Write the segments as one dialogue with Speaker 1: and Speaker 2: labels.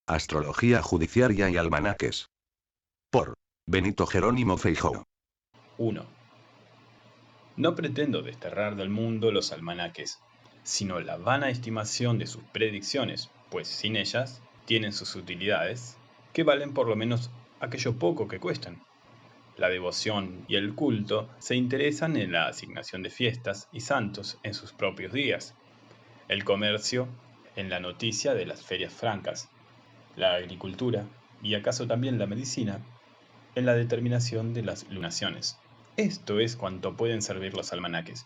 Speaker 1: Astrología judiciaria y almanaques. Por Benito Jerónimo Feijóo.
Speaker 2: 1. No pretendo desterrar del mundo los almanaques, sino la vana estimación de sus predicciones, pues sin ellas tienen sus utilidades, que valen por lo menos aquello poco que cuestan. La devoción y el culto se interesan en la asignación de fiestas y santos en sus propios días, el comercio en la noticia de las ferias francas, la agricultura y acaso también la medicina en la determinación de las lunaciones. Esto es cuanto pueden servir los almanaques,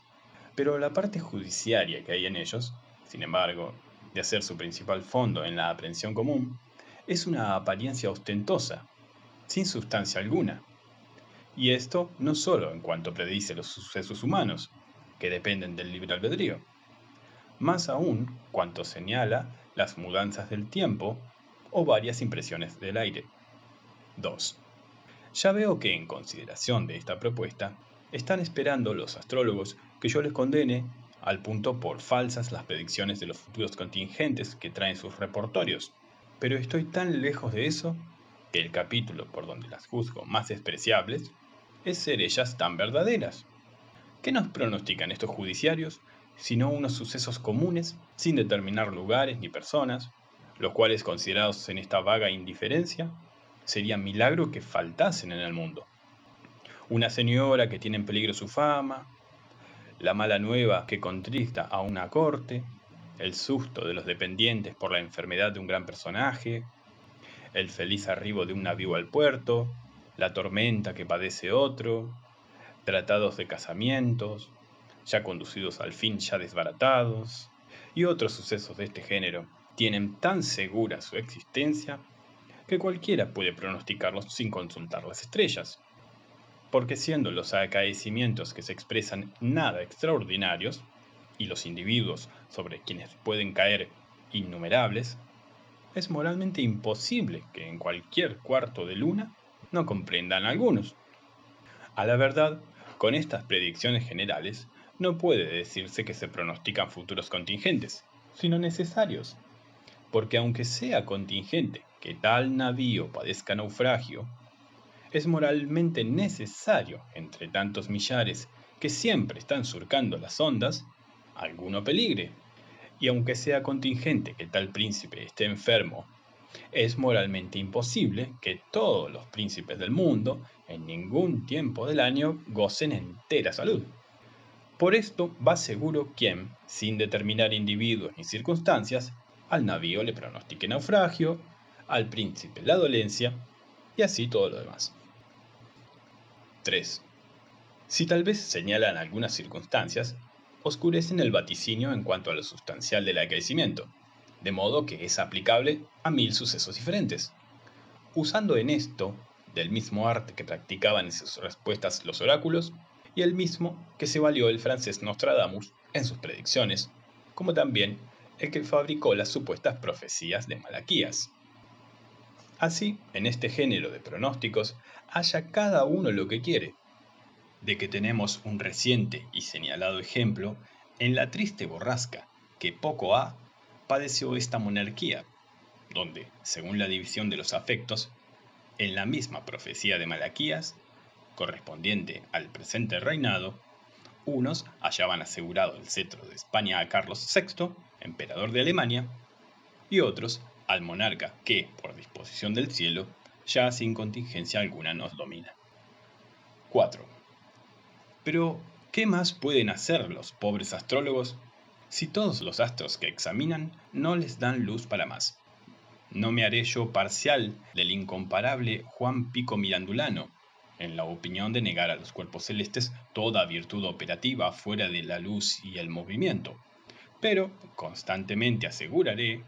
Speaker 2: pero la parte judiciaria que hay en ellos, sin embargo, de hacer su principal fondo en la aprehensión común, es una apariencia ostentosa, sin sustancia alguna. Y esto no solo en cuanto predice los sucesos humanos, que dependen del libre albedrío, más aún cuanto señala las mudanzas del tiempo o varias impresiones del aire. 2. Ya veo que en consideración de esta propuesta, están esperando los astrólogos que yo les condene al punto por falsas las predicciones de los futuros contingentes que traen sus repertorios. Pero estoy tan lejos de eso que el capítulo por donde las juzgo más despreciables es ser ellas tan verdaderas. ¿Qué nos pronostican estos judiciarios sino unos sucesos comunes sin determinar lugares ni personas, los cuales considerados en esta vaga indiferencia sería milagro que faltasen en el mundo? Una señora que tiene en peligro su fama, la mala nueva que contrista a una corte, el susto de los dependientes por la enfermedad de un gran personaje, el feliz arribo de un navío al puerto, la tormenta que padece otro, tratados de casamientos, ya conducidos al fin ya desbaratados, y otros sucesos de este género, tienen tan segura su existencia que cualquiera puede pronosticarlos sin consultar las estrellas, porque siendo los acaecimientos que se expresan nada extraordinarios, y los individuos sobre quienes pueden caer innumerables, es moralmente imposible que en cualquier cuarto de luna no comprendan algunos. A la verdad, con estas predicciones generales, no puede decirse que se pronostican futuros contingentes, sino necesarios, porque aunque sea contingente que tal navío padezca naufragio, es moralmente necesario, entre tantos millares que siempre están surcando las ondas, alguno peligre, y aunque sea contingente que tal príncipe esté enfermo, es moralmente imposible que todos los príncipes del mundo, en ningún tiempo del año, gocen entera salud. Por esto va seguro quien, sin determinar individuos ni circunstancias, al navío le pronostique naufragio, al príncipe la dolencia, y así todo lo demás. 3. Si tal vez señalan algunas circunstancias, oscurecen el vaticinio en cuanto a lo sustancial del acaecimiento, de modo que es aplicable a 1000 sucesos diferentes. Usando en esto del mismo arte que practicaban en sus respuestas los oráculos, y el mismo que se valió el francés Nostradamus en sus predicciones, como también el que fabricó las supuestas profecías de Malaquías. Así, en este género de pronósticos, haya cada uno lo que quiere, de que tenemos un reciente y señalado ejemplo en la triste borrasca que poco ha padeció esta monarquía, donde, según la división de los afectos, en la misma profecía de Malaquías, correspondiente al presente reinado, unos hallaban asegurado el cetro de España a Carlos VI, emperador de Alemania, y otros al monarca que, por disposición del cielo, ya sin contingencia alguna nos domina. 4. Pero, ¿qué más pueden hacer los pobres astrólogos si todos los astros que examinan no les dan luz para más? No me haré yo parcial del incomparable Juan Pico Mirandulano, en la opinión de negar a los cuerpos celestes toda virtud operativa fuera de la luz y el movimiento, pero constantemente aseguraré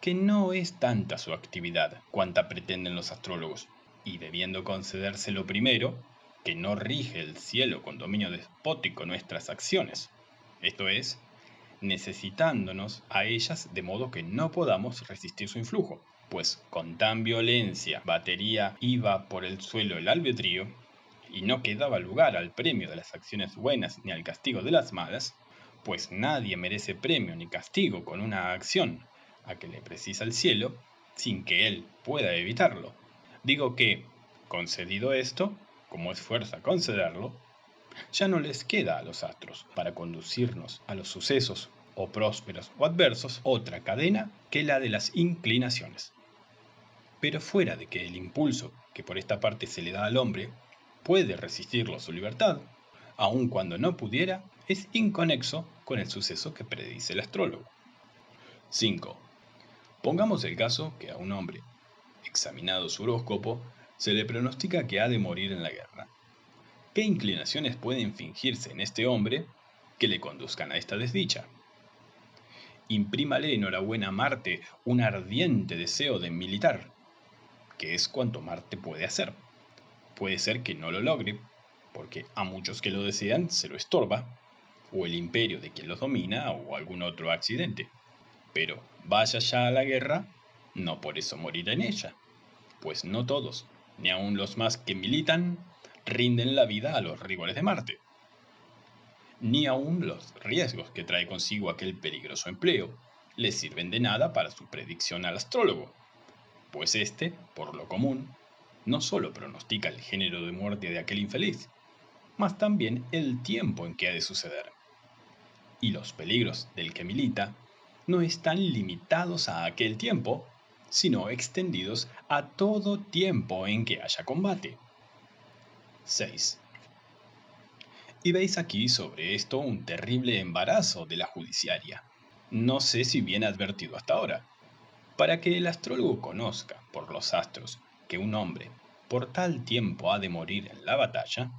Speaker 2: que no es tanta su actividad cuanta pretenden los astrólogos, y debiendo concederse lo primero, que no rige el cielo con dominio despótico nuestras acciones, esto es, necesitándonos a ellas de modo que no podamos resistir su influjo, pues con tan violencia batería iba por el suelo el albedrío, y no quedaba lugar al premio de las acciones buenas ni al castigo de las malas, pues nadie merece premio ni castigo con una acción a que le precisa el cielo, sin que él pueda evitarlo. Digo que, concedido esto, como es fuerza concederlo, ya no les queda a los astros para conducirnos a los sucesos, o prósperos o adversos, otra cadena que la de las inclinaciones. Pero fuera de que el impulso que por esta parte se le da al hombre puede resistirlo su libertad, aun cuando no pudiera, es inconexo con el suceso que predice el astrólogo. 5. Pongamos el caso que a un hombre, examinado su horóscopo, se le pronostica que ha de morir en la guerra. ¿Qué inclinaciones pueden fingirse en este hombre que le conduzcan a esta desdicha? Imprímale enhorabuena a Marte un ardiente deseo de militar, que es cuanto Marte puede hacer. Puede ser que no lo logre, porque a muchos que lo desean se lo estorba, o el imperio de quien los domina, o algún otro accidente. Pero vaya ya a la guerra, no por eso morirá en ella, pues no todos, ni aun los más que militan, rinden la vida a los rigores de Marte, ni aun los riesgos que trae consigo aquel peligroso empleo le sirven de nada para su predicción al astrólogo, pues éste, por lo común, no solo pronostica el género de muerte de aquel infeliz, mas también el tiempo en que ha de suceder. Y los peligros del que milita no están limitados a aquel tiempo, sino extendidos a todo tiempo en que haya combate. 6. Y veis aquí sobre esto un terrible embarazo de la judiciaria. No sé si bien advertido hasta ahora. Para que el astrólogo conozca por los astros que un hombre por tal tiempo ha de morir en la batalla,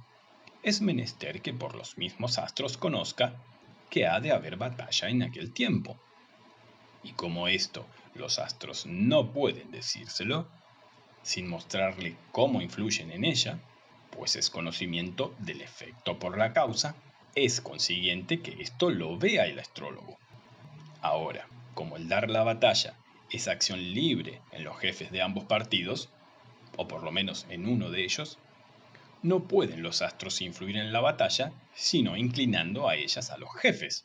Speaker 2: es menester que por los mismos astros conozca que ha de haber batalla en aquel tiempo. Y como esto los astros no pueden decírselo, sin mostrarle cómo influyen en ella, pues es conocimiento del efecto por la causa, es consiguiente que esto lo vea el astrólogo. Ahora, como el dar la batalla es acción libre en los jefes de ambos partidos, o por lo menos en uno de ellos, no pueden los astros influir en la batalla, sino inclinando a ellas a los jefes.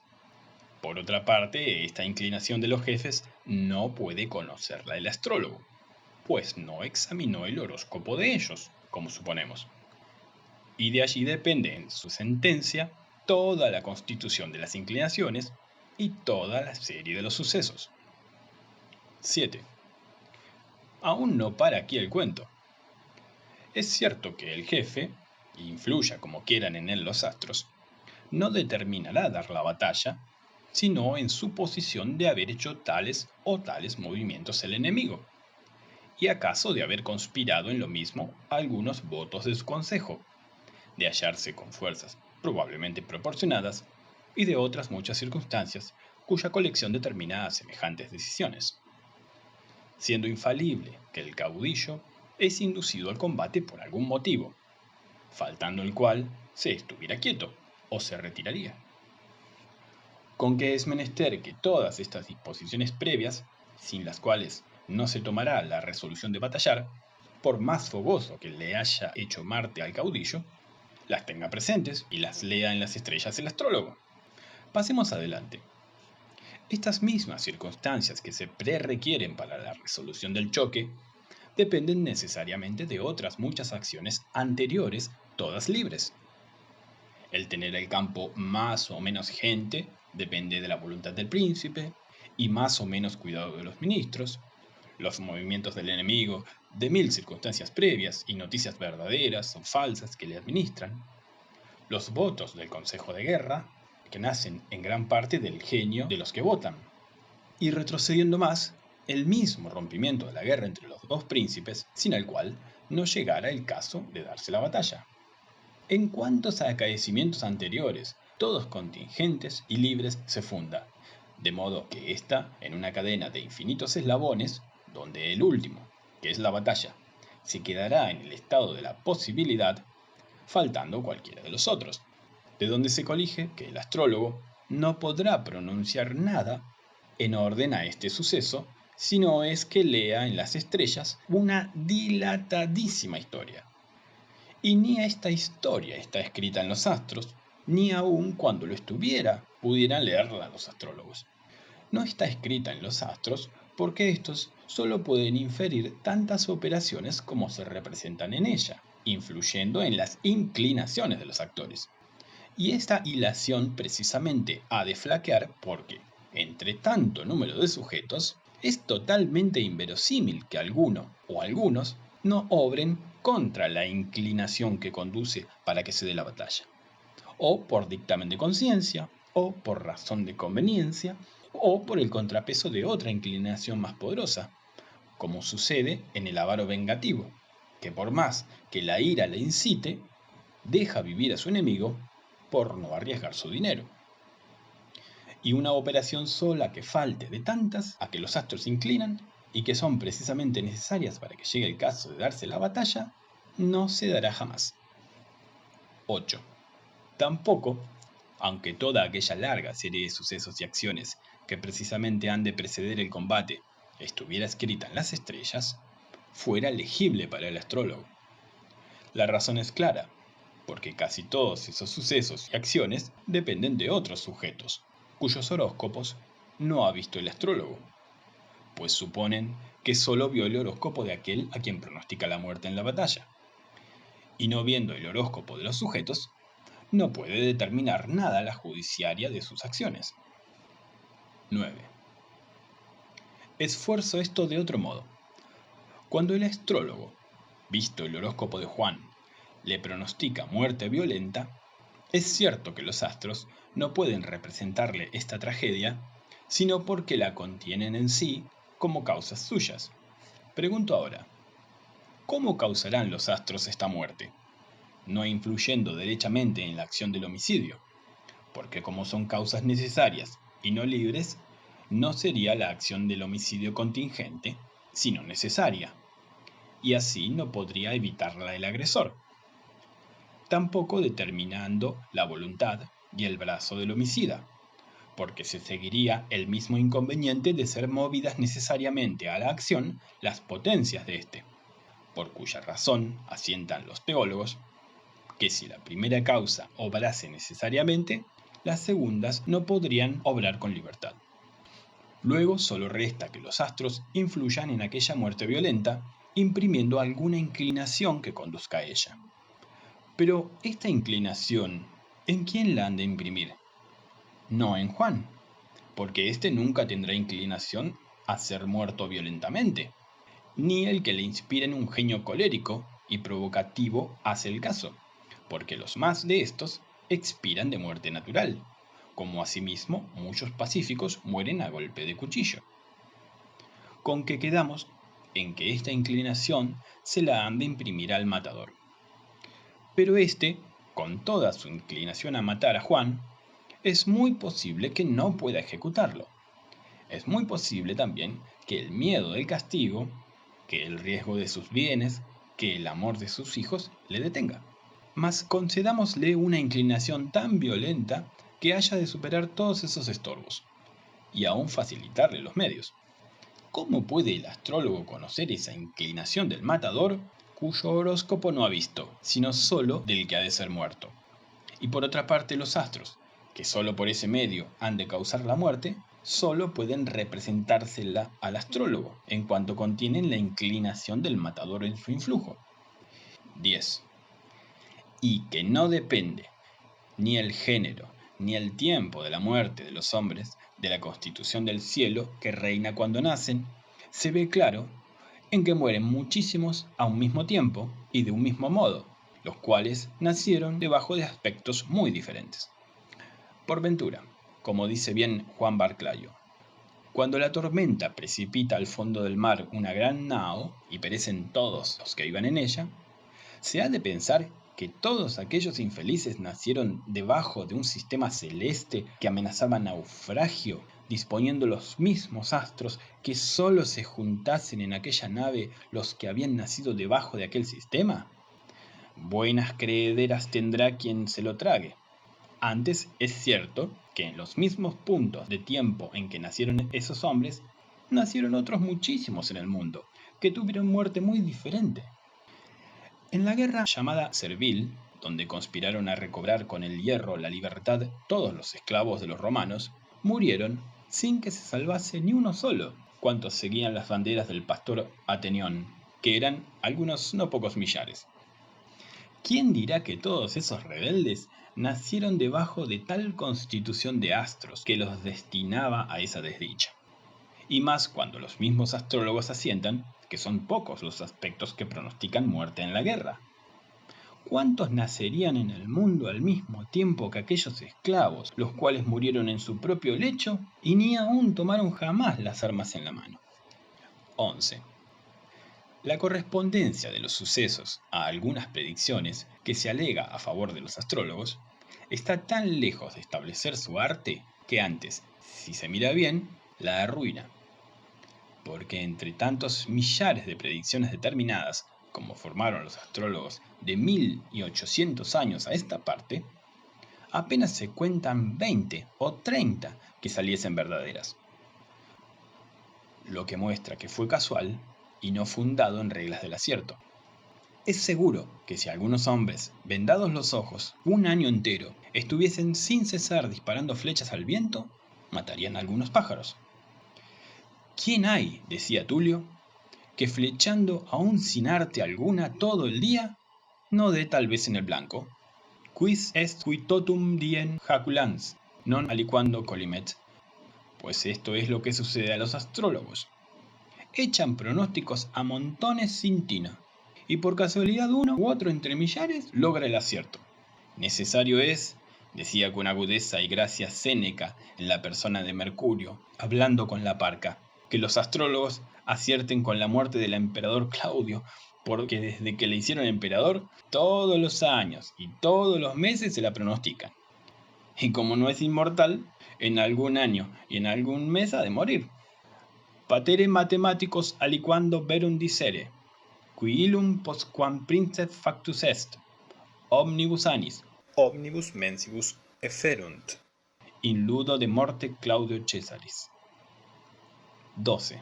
Speaker 2: Por otra parte, esta inclinación de los jefes no puede conocerla el astrólogo, pues no examinó el horóscopo de ellos, como suponemos. Y de allí depende en su sentencia toda la constitución de las inclinaciones y toda la serie de los sucesos. 7. Aún no para aquí el cuento. Es cierto que el jefe, influya como quieran en él los astros, no determinará dar la batalla, sino en su posición de haber hecho tales o tales movimientos el enemigo, y acaso de haber conspirado en lo mismo algunos votos de su consejo, de hallarse con fuerzas probablemente proporcionadas, y de otras muchas circunstancias cuya colección determina semejantes decisiones, siendo infalible que el caudillo es inducido al combate por algún motivo, faltando el cual se estuviera quieto o se retiraría. Con que es menester que todas estas disposiciones previas, sin las cuales no se tomará la resolución de batallar, por más fogoso que le haya hecho Marte al caudillo, las tenga presentes y las lea en las estrellas el astrólogo. Pasemos adelante. Estas mismas circunstancias que se prerequieren para la resolución del choque dependen necesariamente de otras muchas acciones anteriores, todas libres. El tener el campo más o menos gente depende de la voluntad del príncipe y más o menos cuidado de los ministros, los movimientos del enemigo, de mil circunstancias previas y noticias verdaderas o falsas que le administran, los votos del Consejo de Guerra, que nacen en gran parte del genio de los que votan, y retrocediendo más, el mismo rompimiento de la guerra entre los dos príncipes, sin el cual no llegara el caso de darse la batalla. En cuantos a acaecimientos anteriores, todos contingentes y libres se funda, de modo que ésta en una cadena de infinitos eslabones, donde el último, que es la batalla, se quedará en el estado de la posibilidad, faltando cualquiera de los otros, de donde se colige que el astrólogo no podrá pronunciar nada en orden a este suceso, sino es que lea en las estrellas una dilatadísima historia. Y ni esta historia está escrita en los astros, ni aun cuando lo estuviera, pudieran leerla los astrólogos. No está escrita en los astros porque estos solo pueden inferir tantas operaciones como se representan en ella, influyendo en las inclinaciones de los actores. Y esta hilación precisamente ha de flaquear porque, entre tanto número de sujetos, es totalmente inverosímil que alguno o algunos no obren contra la inclinación que conduce para que se dé la batalla, o por dictamen de conciencia, o por razón de conveniencia, o por el contrapeso de otra inclinación más poderosa, como sucede en el avaro vengativo, que por más que la ira le incite, deja vivir a su enemigo por no arriesgar su dinero. Y una operación sola que falte de tantas a que los astros se inclinan y que son precisamente necesarias para que llegue el caso de darse la batalla, no se dará jamás. 8. Tampoco, aunque toda aquella larga serie de sucesos y acciones que precisamente han de preceder el combate estuviera escrita en las estrellas, fuera legible para el astrólogo. La razón es clara, porque casi todos esos sucesos y acciones dependen de otros sujetos, cuyos horóscopos no ha visto el astrólogo, pues suponen que solo vio el horóscopo de aquel a quien pronostica la muerte en la batalla, y no viendo el horóscopo de los sujetos, no puede determinar nada la judiciaria de sus acciones. 9. Esfuerzo esto de otro modo. Cuando el astrólogo, visto el horóscopo de Juan, le pronostica muerte violenta, es cierto que los astros no pueden representarle esta tragedia, sino porque la contienen en sí como causas suyas. Pregunto ahora, ¿cómo causarán los astros esta muerte? No influyendo derechamente en la acción del homicidio, porque como son causas necesarias y no libres, no sería la acción del homicidio contingente, sino necesaria, y así no podría evitarla el agresor. Tampoco determinando la voluntad y el brazo del homicida, porque se seguiría el mismo inconveniente de ser movidas necesariamente a la acción las potencias de éste, por cuya razón asientan los teólogos, que si la primera causa obrase necesariamente, las segundas no podrían obrar con libertad. Luego solo resta que los astros influyan en aquella muerte violenta, imprimiendo alguna inclinación que conduzca a ella. Pero esta inclinación, ¿en quién la han de imprimir? No en Juan, porque éste nunca tendrá inclinación a ser muerto violentamente, ni el que le inspire en un genio colérico y provocativo hace el caso, porque los más de estos expiran de muerte natural, como asimismo muchos pacíficos mueren a golpe de cuchillo. Con que quedamos en que esta inclinación se la han de imprimir al matador. Pero éste, con toda su inclinación a matar a Juan, es muy posible que no pueda ejecutarlo. Es muy posible también que el miedo del castigo, que el riesgo de sus bienes, que el amor de sus hijos le detenga. Mas concedámosle una inclinación tan violenta que haya de superar todos esos estorbos, y aún facilitarle los medios. ¿Cómo puede el astrólogo conocer esa inclinación del matador, cuyo horóscopo no ha visto, sino solo del que ha de ser muerto? Y por otra parte los astros, que solo por ese medio han de causar la muerte, solo pueden representársela al astrólogo, en cuanto contienen la inclinación del matador en su influjo. 10. Y que no depende ni el género, ni el tiempo de la muerte de los hombres, de la constitución del cielo que reina cuando nacen, se ve claro en que mueren muchísimos a un mismo tiempo y de un mismo modo, los cuales nacieron debajo de aspectos muy diferentes. Por ventura, como dice bien Juan Barclayo, cuando la tormenta precipita al fondo del mar una gran nao y perecen todos los que iban en ella, se ha de pensar que todos aquellos infelices nacieron debajo de un sistema celeste que amenazaba naufragio, disponiendo los mismos astros que sólo se juntasen en aquella nave los que habían nacido debajo de aquel sistema. Buenas creederas tendrá quien se lo trague. Antes es cierto que en los mismos puntos de tiempo en que nacieron esos hombres, nacieron otros muchísimos en el mundo, que tuvieron muerte muy diferente. En la guerra llamada Servil, donde conspiraron a recobrar con el hierro la libertad todos los esclavos de los romanos, murieron sin que se salvase ni uno solo, cuantos seguían las banderas del pastor Atenión, que eran algunos no pocos millares. ¿Quién dirá que todos esos rebeldes nacieron debajo de tal constitución de astros que los destinaba a esa desdicha? Y más cuando los mismos astrólogos asientan que son pocos los aspectos que pronostican muerte en la guerra. ¿Cuántos nacerían en el mundo al mismo tiempo que aquellos esclavos, los cuales murieron en su propio lecho y ni aún tomaron jamás las armas en la mano? 11. La correspondencia de los sucesos a algunas predicciones que se alega a favor de los astrólogos está tan lejos de establecer su arte que antes, si se mira bien, la arruina. Porque entre tantos millares de predicciones determinadas como formaron los astrólogos de 1800 años a esta parte, apenas se cuentan 20 o 30 que saliesen verdaderas. Lo que muestra que fue casual y no fundado en reglas del acierto. Es seguro que si algunos hombres, vendados los ojos, un año entero, estuviesen sin cesar disparando flechas al viento, matarían a algunos pájaros. ¿Quién hay, decía Tulio, que flechando aún sin arte alguna todo el día, no dé tal vez en el blanco? Quis est qui totum diem jaculans, non aliquando colimet. Pues esto es lo que sucede a los astrólogos. Echan pronósticos a montones sin tino, y por casualidad uno u otro entre millares logra el acierto. Necesario es, decía con agudeza y gracia Séneca en la persona de Mercurio, hablando con la parca, que los astrólogos acierten con la muerte del emperador Claudio, porque desde que le hicieron emperador, todos los años y todos los meses se la pronostican. Y como no es inmortal, en algún año y en algún mes ha de morir. Patere mathematicos aliquando verum dicere, qui illum postquam princeps factus est, omnibus annis, omnibus mensibus efferunt, in ludo de morte Claudio Caesaris. 12.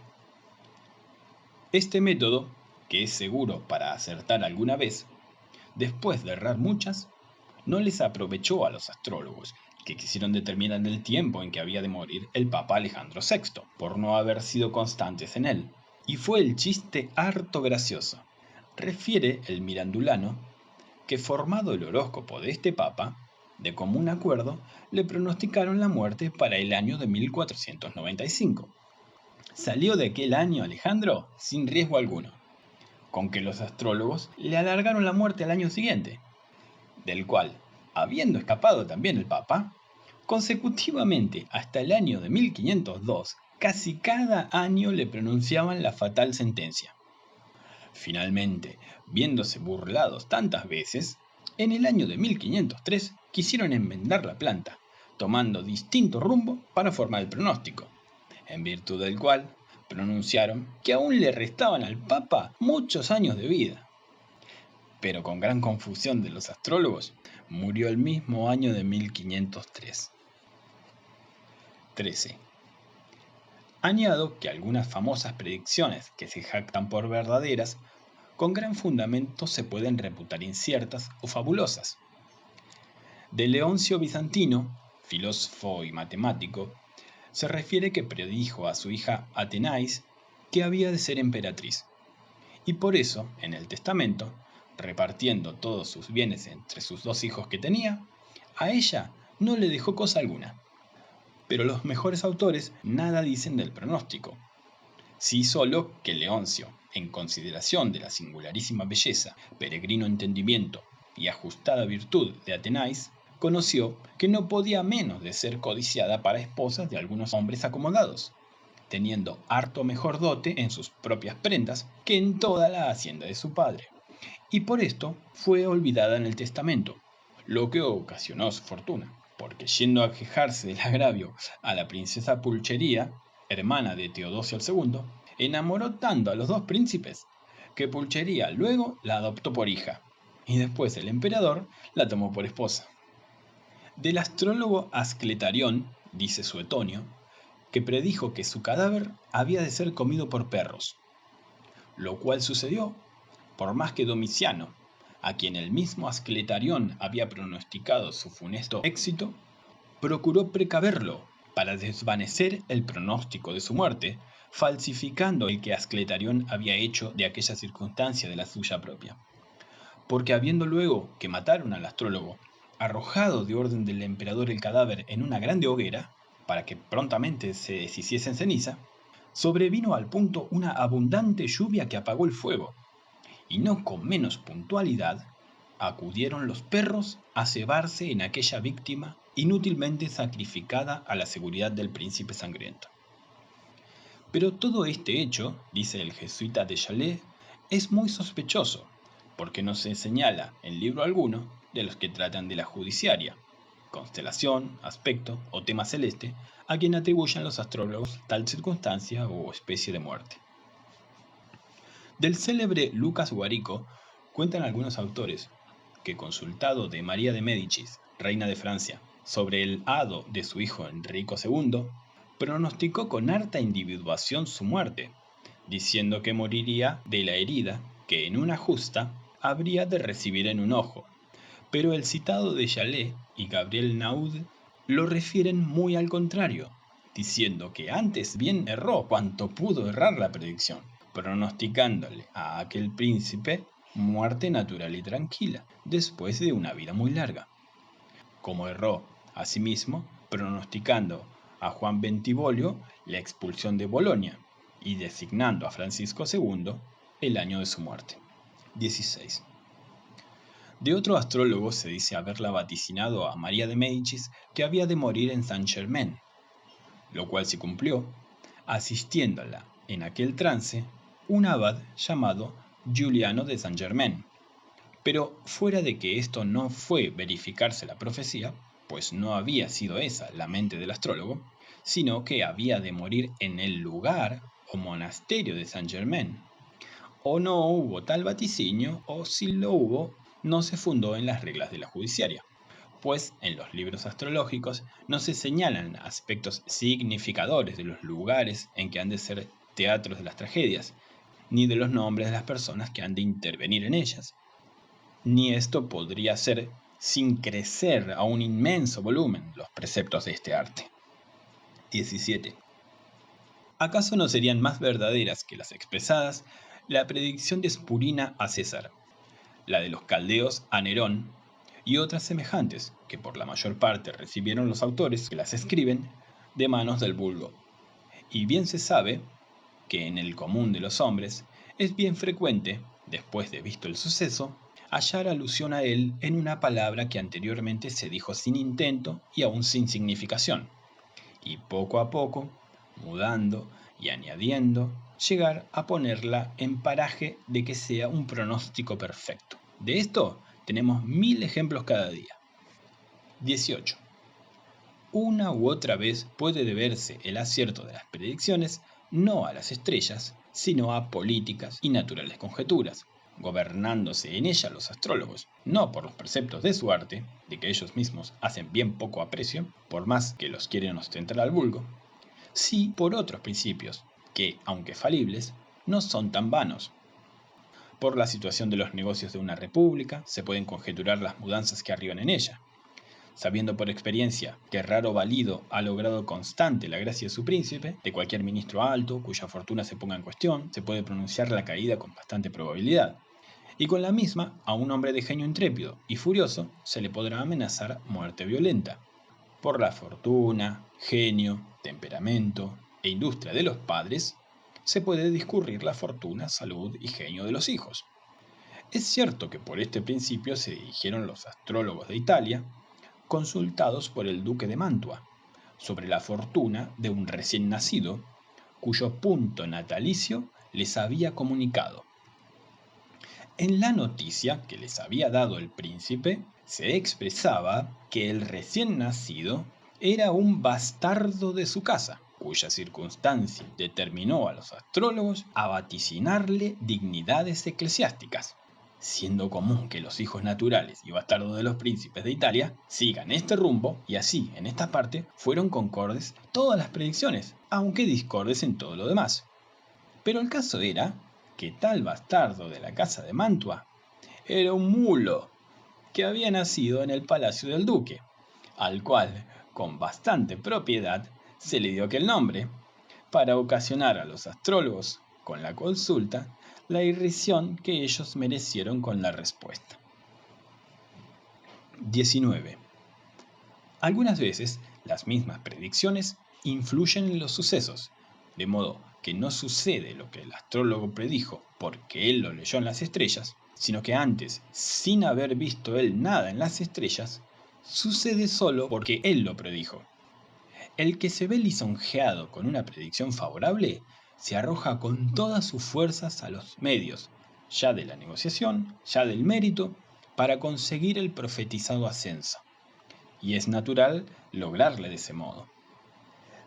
Speaker 2: Este método, que es seguro para acertar alguna vez, después de errar muchas, no les aprovechó a los astrólogos, que quisieron determinar el tiempo en que había de morir el Papa Alejandro VI, por no haber sido constantes en él. Y fue el chiste harto gracioso. Refiere el Mirandulano que formado el horóscopo de este Papa, de común acuerdo, le pronosticaron la muerte para el año de 1495. Salió de aquel año Alejandro sin riesgo alguno, con que los astrólogos le alargaron la muerte al año siguiente, del cual, habiendo escapado también el Papa, consecutivamente hasta el año de 1502, casi cada año le pronunciaban la fatal sentencia. Finalmente, viéndose burlados tantas veces, en el año de 1503 quisieron enmendar la planta, tomando distinto rumbo para formar el pronóstico, en virtud del cual pronunciaron que aún le restaban al Papa muchos años de vida. Pero con gran confusión de los astrólogos, murió el mismo año de 1503. 13. Añado que algunas famosas predicciones que se jactan por verdaderas, con gran fundamento se pueden reputar inciertas o fabulosas. De Leoncio Bizantino, filósofo y matemático, se refiere que predijo a su hija Atenais que había de ser emperatriz, y por eso, en el testamento, repartiendo todos sus bienes entre sus dos hijos que tenía, a ella no le dejó cosa alguna. Pero los mejores autores nada dicen del pronóstico. Sí solo que Leoncio, en consideración de la singularísima belleza, peregrino entendimiento y ajustada virtud de Atenais, conoció que no podía menos de ser codiciada para esposas de algunos hombres acomodados, teniendo harto mejor dote en sus propias prendas que en toda la hacienda de su padre, y por esto fue olvidada en el testamento, lo que ocasionó su fortuna, porque yendo a quejarse del agravio a la princesa Pulchería, hermana de Teodosio II, enamoró tanto a los dos príncipes que Pulchería luego la adoptó por hija, y después el emperador la tomó por esposa. Del astrólogo Ascletarión, dice Suetonio, que predijo que su cadáver había de ser comido por perros, lo cual sucedió, por más que Domiciano, a quien el mismo Ascletarión había pronosticado su funesto éxito, procuró precaverlo para desvanecer el pronóstico de su muerte, falsificando el que Ascletarión había hecho de aquella circunstancia de la suya propia. Porque habiendo luego que mataron al astrólogo, arrojado de orden del emperador el cadáver en una grande hoguera, para que prontamente se deshiciese en ceniza, sobrevino al punto una abundante lluvia que apagó el fuego, y no con menos puntualidad acudieron los perros a cebarse en aquella víctima inútilmente sacrificada a la seguridad del príncipe sangriento. Pero todo este hecho, dice el jesuita de Chalais, es muy sospechoso, porque no se señala en libro alguno de los que tratan de la judiciaria, constelación, aspecto o tema celeste, a quien atribuyan los astrólogos tal circunstancia o especie de muerte. Del célebre Lucas Guarico cuentan algunos autores que, consultado de María de Médicis, reina de Francia, sobre el hado de su hijo Enrico II, pronosticó con harta individuación su muerte, diciendo que moriría de la herida que en una justa habría de recibir en un ojo, pero el citado de Chalais y Gabriel Naud lo refieren muy al contrario, diciendo que antes bien erró cuanto pudo errar la predicción, pronosticándole a aquel príncipe muerte natural y tranquila, después de una vida muy larga, como erró, asimismo, pronosticando a Juan Bentivoglio la expulsión de Bolonia y designando a Francisco II el año de su muerte. 16. De otro astrólogo se dice haberla vaticinado a María de Médicis que había de morir en Saint-Germain, lo cual se cumplió, asistiéndola en aquel trance un abad llamado Giuliano de Saint-Germain. Pero fuera de que esto no fue verificarse la profecía, pues no había sido esa la mente del astrólogo, sino que había de morir en el lugar o monasterio de Saint-Germain. O no hubo tal vaticinio, o si lo hubo, no se fundó en las reglas de la judiciaria, pues en los libros astrológicos no se señalan aspectos significadores de los lugares en que han de ser teatros de las tragedias, ni de los nombres de las personas que han de intervenir en ellas, ni esto podría ser sin crecer a un inmenso volumen los preceptos de este arte. 17. ¿Acaso no serían más verdaderas que las expresadas la predicción de Spurina a César, la de los caldeos a Nerón y otras semejantes que por la mayor parte recibieron los autores que las escriben de manos del vulgo? Y bien se sabe que en el común de los hombres es bien frecuente, después de visto el suceso, hallar alusión a él en una palabra que anteriormente se dijo sin intento y aún sin significación, y poco a poco, mudando y añadiendo, llegar a ponerla en paraje de que sea un pronóstico perfecto. De esto tenemos 1000 ejemplos cada día. 18. Una u otra vez puede deberse el acierto de las predicciones no a las estrellas, sino a políticas y naturales conjeturas, gobernándose en ellas los astrólogos, no por los preceptos de su arte, de que ellos mismos hacen bien poco aprecio, por más que los quieren ostentar al vulgo, sí por otros principios, que, aunque falibles, no son tan vanos. Por la situación de los negocios de una república, se pueden conjeturar las mudanzas que arriban en ella. Sabiendo por experiencia que raro valido ha logrado constante la gracia de su príncipe, de cualquier ministro alto, cuya fortuna se ponga en cuestión, se puede pronunciar la caída con bastante probabilidad. Y con la misma, a un hombre de genio intrépido y furioso se le podrá amenazar muerte violenta. Por la fortuna, genio, temperamento e industria de los padres, se puede discurrir la fortuna, salud y genio de los hijos. Es cierto que por este principio se dirigieron los astrólogos de Italia, consultados por el duque de Mantua, sobre la fortuna de un recién nacido, cuyo punto natalicio les había comunicado. En la noticia que les había dado el príncipe, se expresaba que el recién nacido era un bastardo de su casa, cuya circunstancia determinó a los astrólogos a vaticinarle dignidades eclesiásticas, siendo común que los hijos naturales y bastardos de los príncipes de Italia sigan este rumbo, y así, en esta parte, fueron concordes todas las predicciones, aunque discordes en todo lo demás. Pero el caso era que tal bastardo de la casa de Mantua era un mulo que había nacido en el palacio del duque, al cual, con bastante propiedad, se le dio aquel nombre, para ocasionar a los astrólogos con la consulta la irrisión que ellos merecieron con la respuesta. 19. Algunas veces las mismas predicciones influyen en los sucesos, de modo que no sucede lo que el astrólogo predijo porque él lo leyó en las estrellas, sino que antes, sin haber visto él nada en las estrellas, sucede solo porque él lo predijo. El que se ve lisonjeado con una predicción favorable se arroja con todas sus fuerzas a los medios, ya de la negociación, ya del mérito, para conseguir el profetizado ascenso. Y es natural lograrle de ese modo.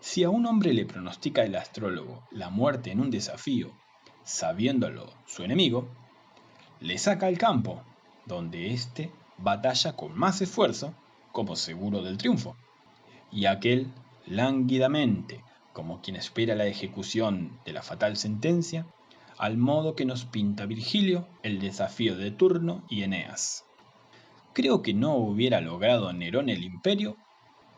Speaker 2: Si a un hombre le pronostica el astrólogo la muerte en un desafío, sabiéndolo su enemigo, le saca al campo, donde éste batalla con más esfuerzo, como seguro del triunfo, y aquel lánguidamente, como quien espera la ejecución de la fatal sentencia, al modo que nos pinta Virgilio el desafío de Turno y Eneas. Creo que no hubiera logrado Nerón el imperio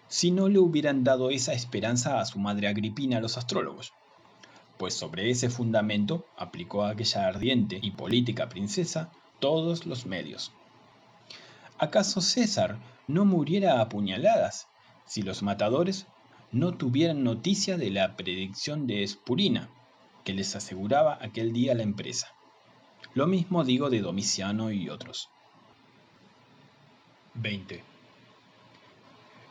Speaker 2: si no le hubieran dado esa esperanza a su madre Agripina los astrólogos, pues sobre ese fundamento aplicó a aquella ardiente y política princesa todos los medios. ¿Acaso César no muriera a puñaladas si los matadores no tuvieran noticia de la predicción de Espurina, que les aseguraba aquel día la empresa? Lo mismo digo de Domiciano y otros. 20.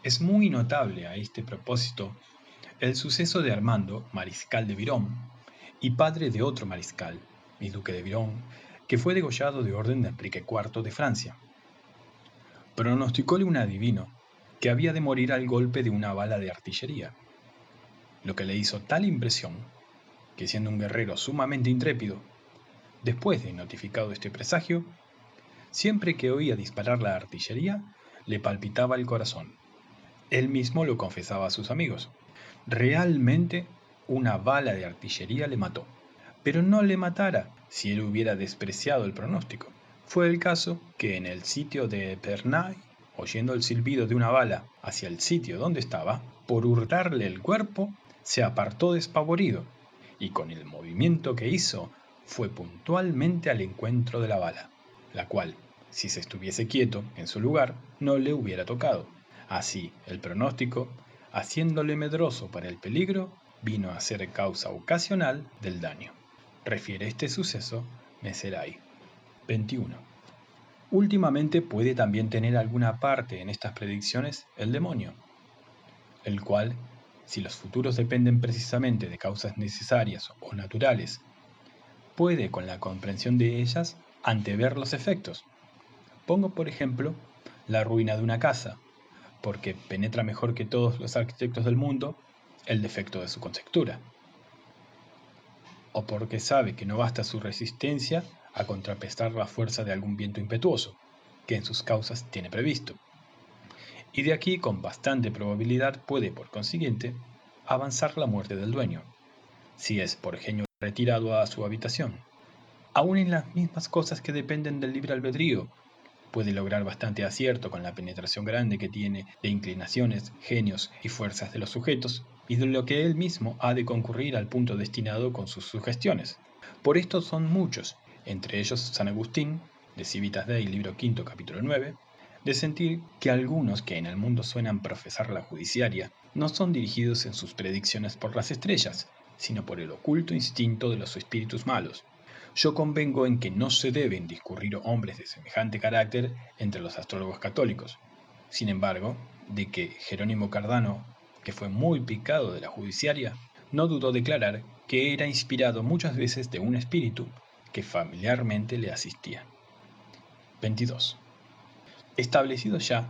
Speaker 2: Es muy notable a este propósito el suceso de Armando, mariscal de Virón, y padre de otro mariscal, mi duque de Virón, que fue degollado de orden de Enrique IV de Francia. Pronosticóle un adivino que había de morir al golpe de una bala de artillería, lo que le hizo tal impresión que, siendo un guerrero sumamente intrépido, después de notificado este presagio, siempre que oía disparar la artillería, le palpitaba el corazón. Él mismo lo confesaba a sus amigos. Realmente, una bala de artillería le mató, pero no le matara si él hubiera despreciado el pronóstico. Fue el caso que en el sitio de Epernay, oyendo el silbido de una bala hacia el sitio donde estaba, por hurtarle el cuerpo, se apartó despavorido, y con el movimiento que hizo, fue puntualmente al encuentro de la bala, la cual, si se estuviese quieto en su lugar, no le hubiera tocado. Así, el pronóstico, haciéndole medroso para el peligro, vino a ser causa ocasional del daño. Refiere este suceso Meserai. 21. Últimamente puede también tener alguna parte en estas predicciones el demonio, el cual, si los futuros dependen precisamente de causas necesarias o naturales, puede con la comprensión de ellas antever los efectos. Pongo por ejemplo la ruina de una casa, porque penetra mejor que todos los arquitectos del mundo el defecto de su conceptura, o porque sabe que no basta su resistencia a contrapestar la fuerza de algún viento impetuoso, que en sus causas tiene previsto. Y de aquí con bastante probabilidad puede, por consiguiente, avanzar la muerte del dueño, si es por genio retirado a su habitación. Aún en las mismas cosas que dependen del libre albedrío, puede lograr bastante acierto con la penetración grande que tiene de inclinaciones, genios y fuerzas de los sujetos, y de lo que él mismo ha de concurrir al punto destinado con sus sugestiones. Por esto son muchos, entre ellos San Agustín, de Civitas Dei, libro quinto, capítulo 9, de sentir que algunos que en el mundo suenan profesar la judiciaria no son dirigidos en sus predicciones por las estrellas, sino por el oculto instinto de los espíritus malos. Yo convengo en que no se deben discurrir hombres de semejante carácter entre los astrólogos católicos. Sin embargo, de que Jerónimo Cardano, que fue muy picado de la judiciaria, no dudó declarar que era inspirado muchas veces de un espíritu que familiarmente le asistía. 22. Establecido ya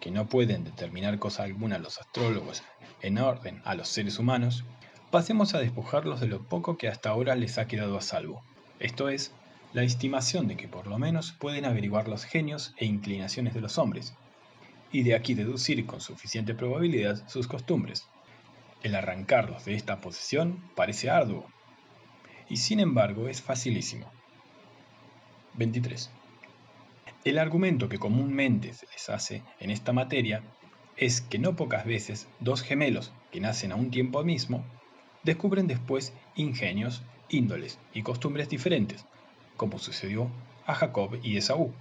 Speaker 2: que no pueden determinar cosa alguna los astrólogos en orden a los seres humanos, pasemos a despojarlos de lo poco que hasta ahora les ha quedado a salvo. Esto es, la estimación de que por lo menos pueden averiguar los genios e inclinaciones de los hombres, y de aquí deducir con suficiente probabilidad sus costumbres. El arrancarlos de esta posesión parece arduo, y sin embargo es facilísimo. 23. El argumento que comúnmente se les hace en esta materia es que no pocas veces dos gemelos que nacen a un tiempo mismo descubren después ingenios, índoles y costumbres diferentes, como sucedió a Jacob y Esaú,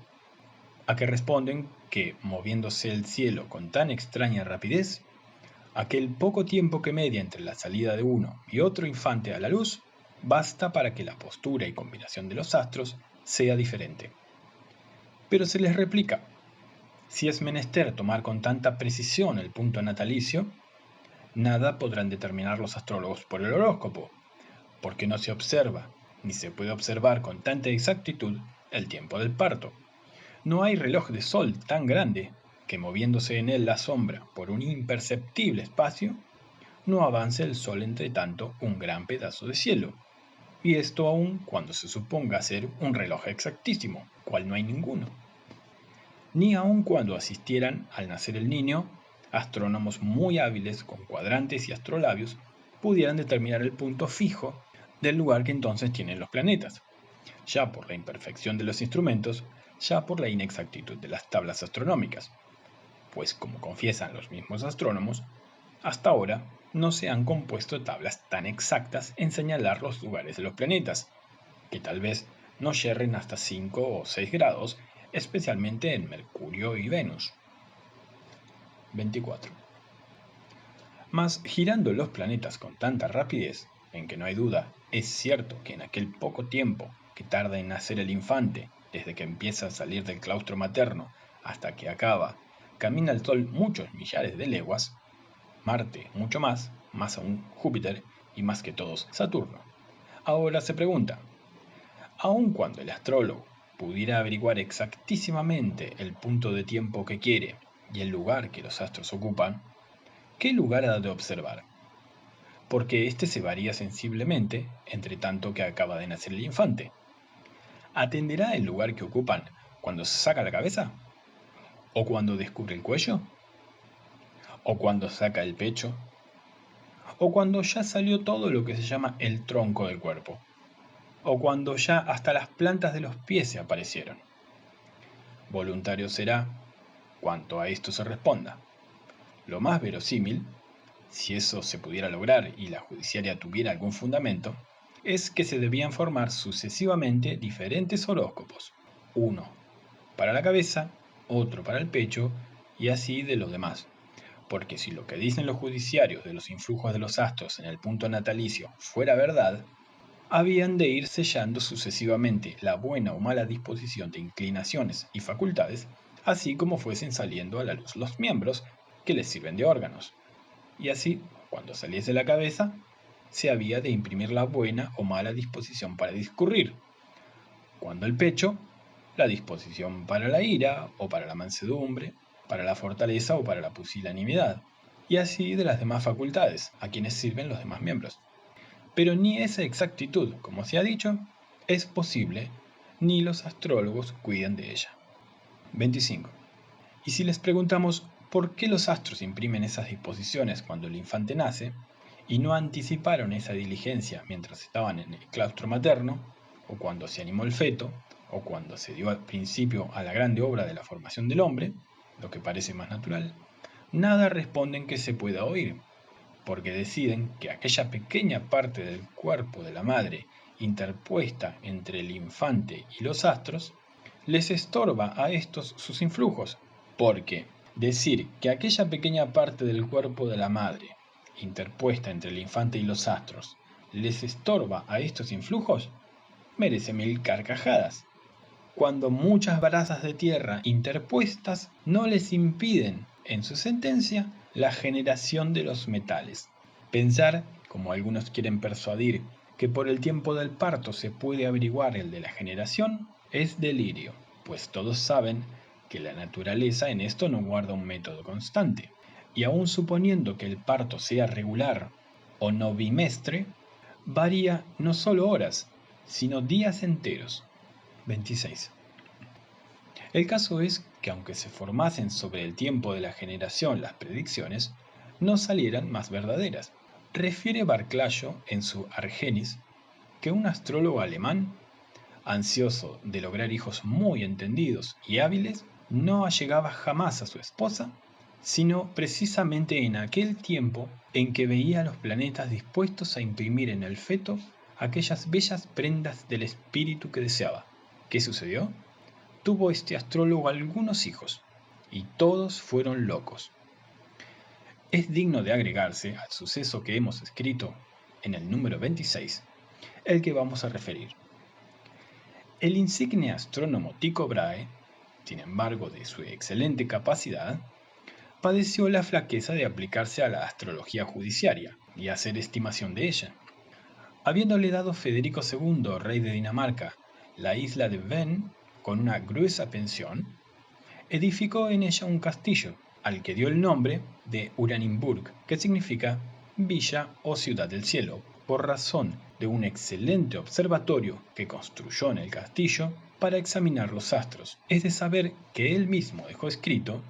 Speaker 2: a que responden que, moviéndose el cielo con tan extraña rapidez, aquel poco tiempo que media entre la salida de uno y otro infante a la luz, basta para que la postura y combinación de los astros sea diferente. Pero se les replica, si es menester tomar con tanta precisión el punto natalicio, nada podrán determinar los astrólogos por el horóscopo, porque no se observa, ni se puede observar con tanta exactitud el tiempo del parto. No hay reloj de sol tan grande que, moviéndose en él la sombra por un imperceptible espacio, no avance el sol entre tanto un gran pedazo de cielo, y esto aun cuando se suponga ser un reloj exactísimo, cual no hay ninguno. Ni aun cuando asistieran al nacer el niño, astrónomos muy hábiles con cuadrantes y astrolabios pudieran determinar el punto fijo del lugar que entonces tienen los planetas, ya por la imperfección de los instrumentos, ya por la inexactitud de las tablas astronómicas, pues como confiesan los mismos astrónomos, hasta ahora no se han compuesto tablas tan exactas en señalar los lugares de los planetas, que tal vez no yerren hasta 5 o 6 grados, especialmente en Mercurio y Venus. 24. Mas girando los planetas con tanta rapidez, en que no hay duda, es cierto que en aquel poco tiempo que tarda en nacer el infante, desde que empieza a salir del claustro materno hasta que acaba, camina el Sol muchos millares de leguas, Marte mucho más, más aún Júpiter y más que todos Saturno. Ahora se pregunta, aun cuando el astrólogo pudiera averiguar exactísimamente el punto de tiempo que quiere y el lugar que los astros ocupan, ¿qué lugar ha de observar? Porque éste se varía sensiblemente entre tanto que acaba de nacer el infante. ¿Atenderá el lugar que ocupan cuando se saca la cabeza? ¿O cuando descubre el cuello? ¿O cuando saca el pecho? ¿O cuando ya salió todo lo que se llama el tronco del cuerpo? ¿O cuando ya hasta las plantas de los pies se aparecieron? Voluntario será cuanto a esto se responda. Lo más verosímil, si eso se pudiera lograr y la judiciaria tuviera algún fundamento, es que se debían formar sucesivamente diferentes horóscopos, uno para la cabeza, otro para el pecho y así de los demás, porque si lo que dicen los judiciarios de los influjos de los astros en el punto natalicio fuera verdad, habían de ir sellando sucesivamente la buena o mala disposición de inclinaciones y facultades, así como fuesen saliendo a la luz los miembros que les sirven de órganos. Y así, cuando saliese la cabeza, se había de imprimir la buena o mala disposición para discurrir. Cuando el pecho, la disposición para la ira o para la mansedumbre, para la fortaleza o para la pusilanimidad, y así de las demás facultades, a quienes sirven los demás miembros. Pero ni esa exactitud, como se ha dicho, es posible, ni los astrólogos cuidan de ella. 25. Y si les preguntamos por qué los astros imprimen esas disposiciones cuando el infante nace, y no anticiparon esa diligencia mientras estaban en el claustro materno, o cuando se animó el feto, o cuando se dio al principio a la grande obra de la formación del hombre, lo que parece más natural, nada responden que se pueda oír, porque deciden que aquella pequeña parte del cuerpo de la madre interpuesta entre el infante y los astros, les estorba a estos sus influjos, porque decir que aquella pequeña parte del cuerpo de la madre, interpuesta entre el infante y los astros, les estorba a estos influjos, merece 1000 carcajadas, cuando muchas brazas de tierra interpuestas no les impiden, en su sentencia, la generación de los metales. Pensar, como algunos quieren persuadir, que por el tiempo del parto se puede averiguar el de la generación, es delirio, pues todos saben que la naturaleza en esto no guarda un método constante, y aun suponiendo que el parto sea regular o no bimestre, varía no solo horas, sino días enteros. 26. El caso es que aunque se formasen sobre el tiempo de la generación las predicciones, no salieran más verdaderas. Refiere Barclayo en su Argenis que un astrólogo alemán, ansioso de lograr hijos muy entendidos y hábiles, no allegaba jamás a su esposa sino precisamente en aquel tiempo en que veía a los planetas dispuestos a imprimir en el feto aquellas bellas prendas del espíritu que deseaba. ¿Qué sucedió? Tuvo este astrólogo algunos hijos, y todos fueron locos. Es digno de agregarse al suceso que hemos escrito en el número 26, el que vamos a referir. El insigne astrónomo Tycho Brahe, sin embargo de su excelente capacidad, padeció la flaqueza de aplicarse a la astrología judiciaria y hacer estimación de ella. Habiéndole dado Federico II, rey de Dinamarca, la isla de Hven con una gruesa pensión, edificó en ella un castillo, al que dio el nombre de Uranienburg, que significa villa o ciudad del cielo, por razón de un excelente observatorio que construyó en el castillo para examinar los astros. Es de saber que él mismo dejó escrito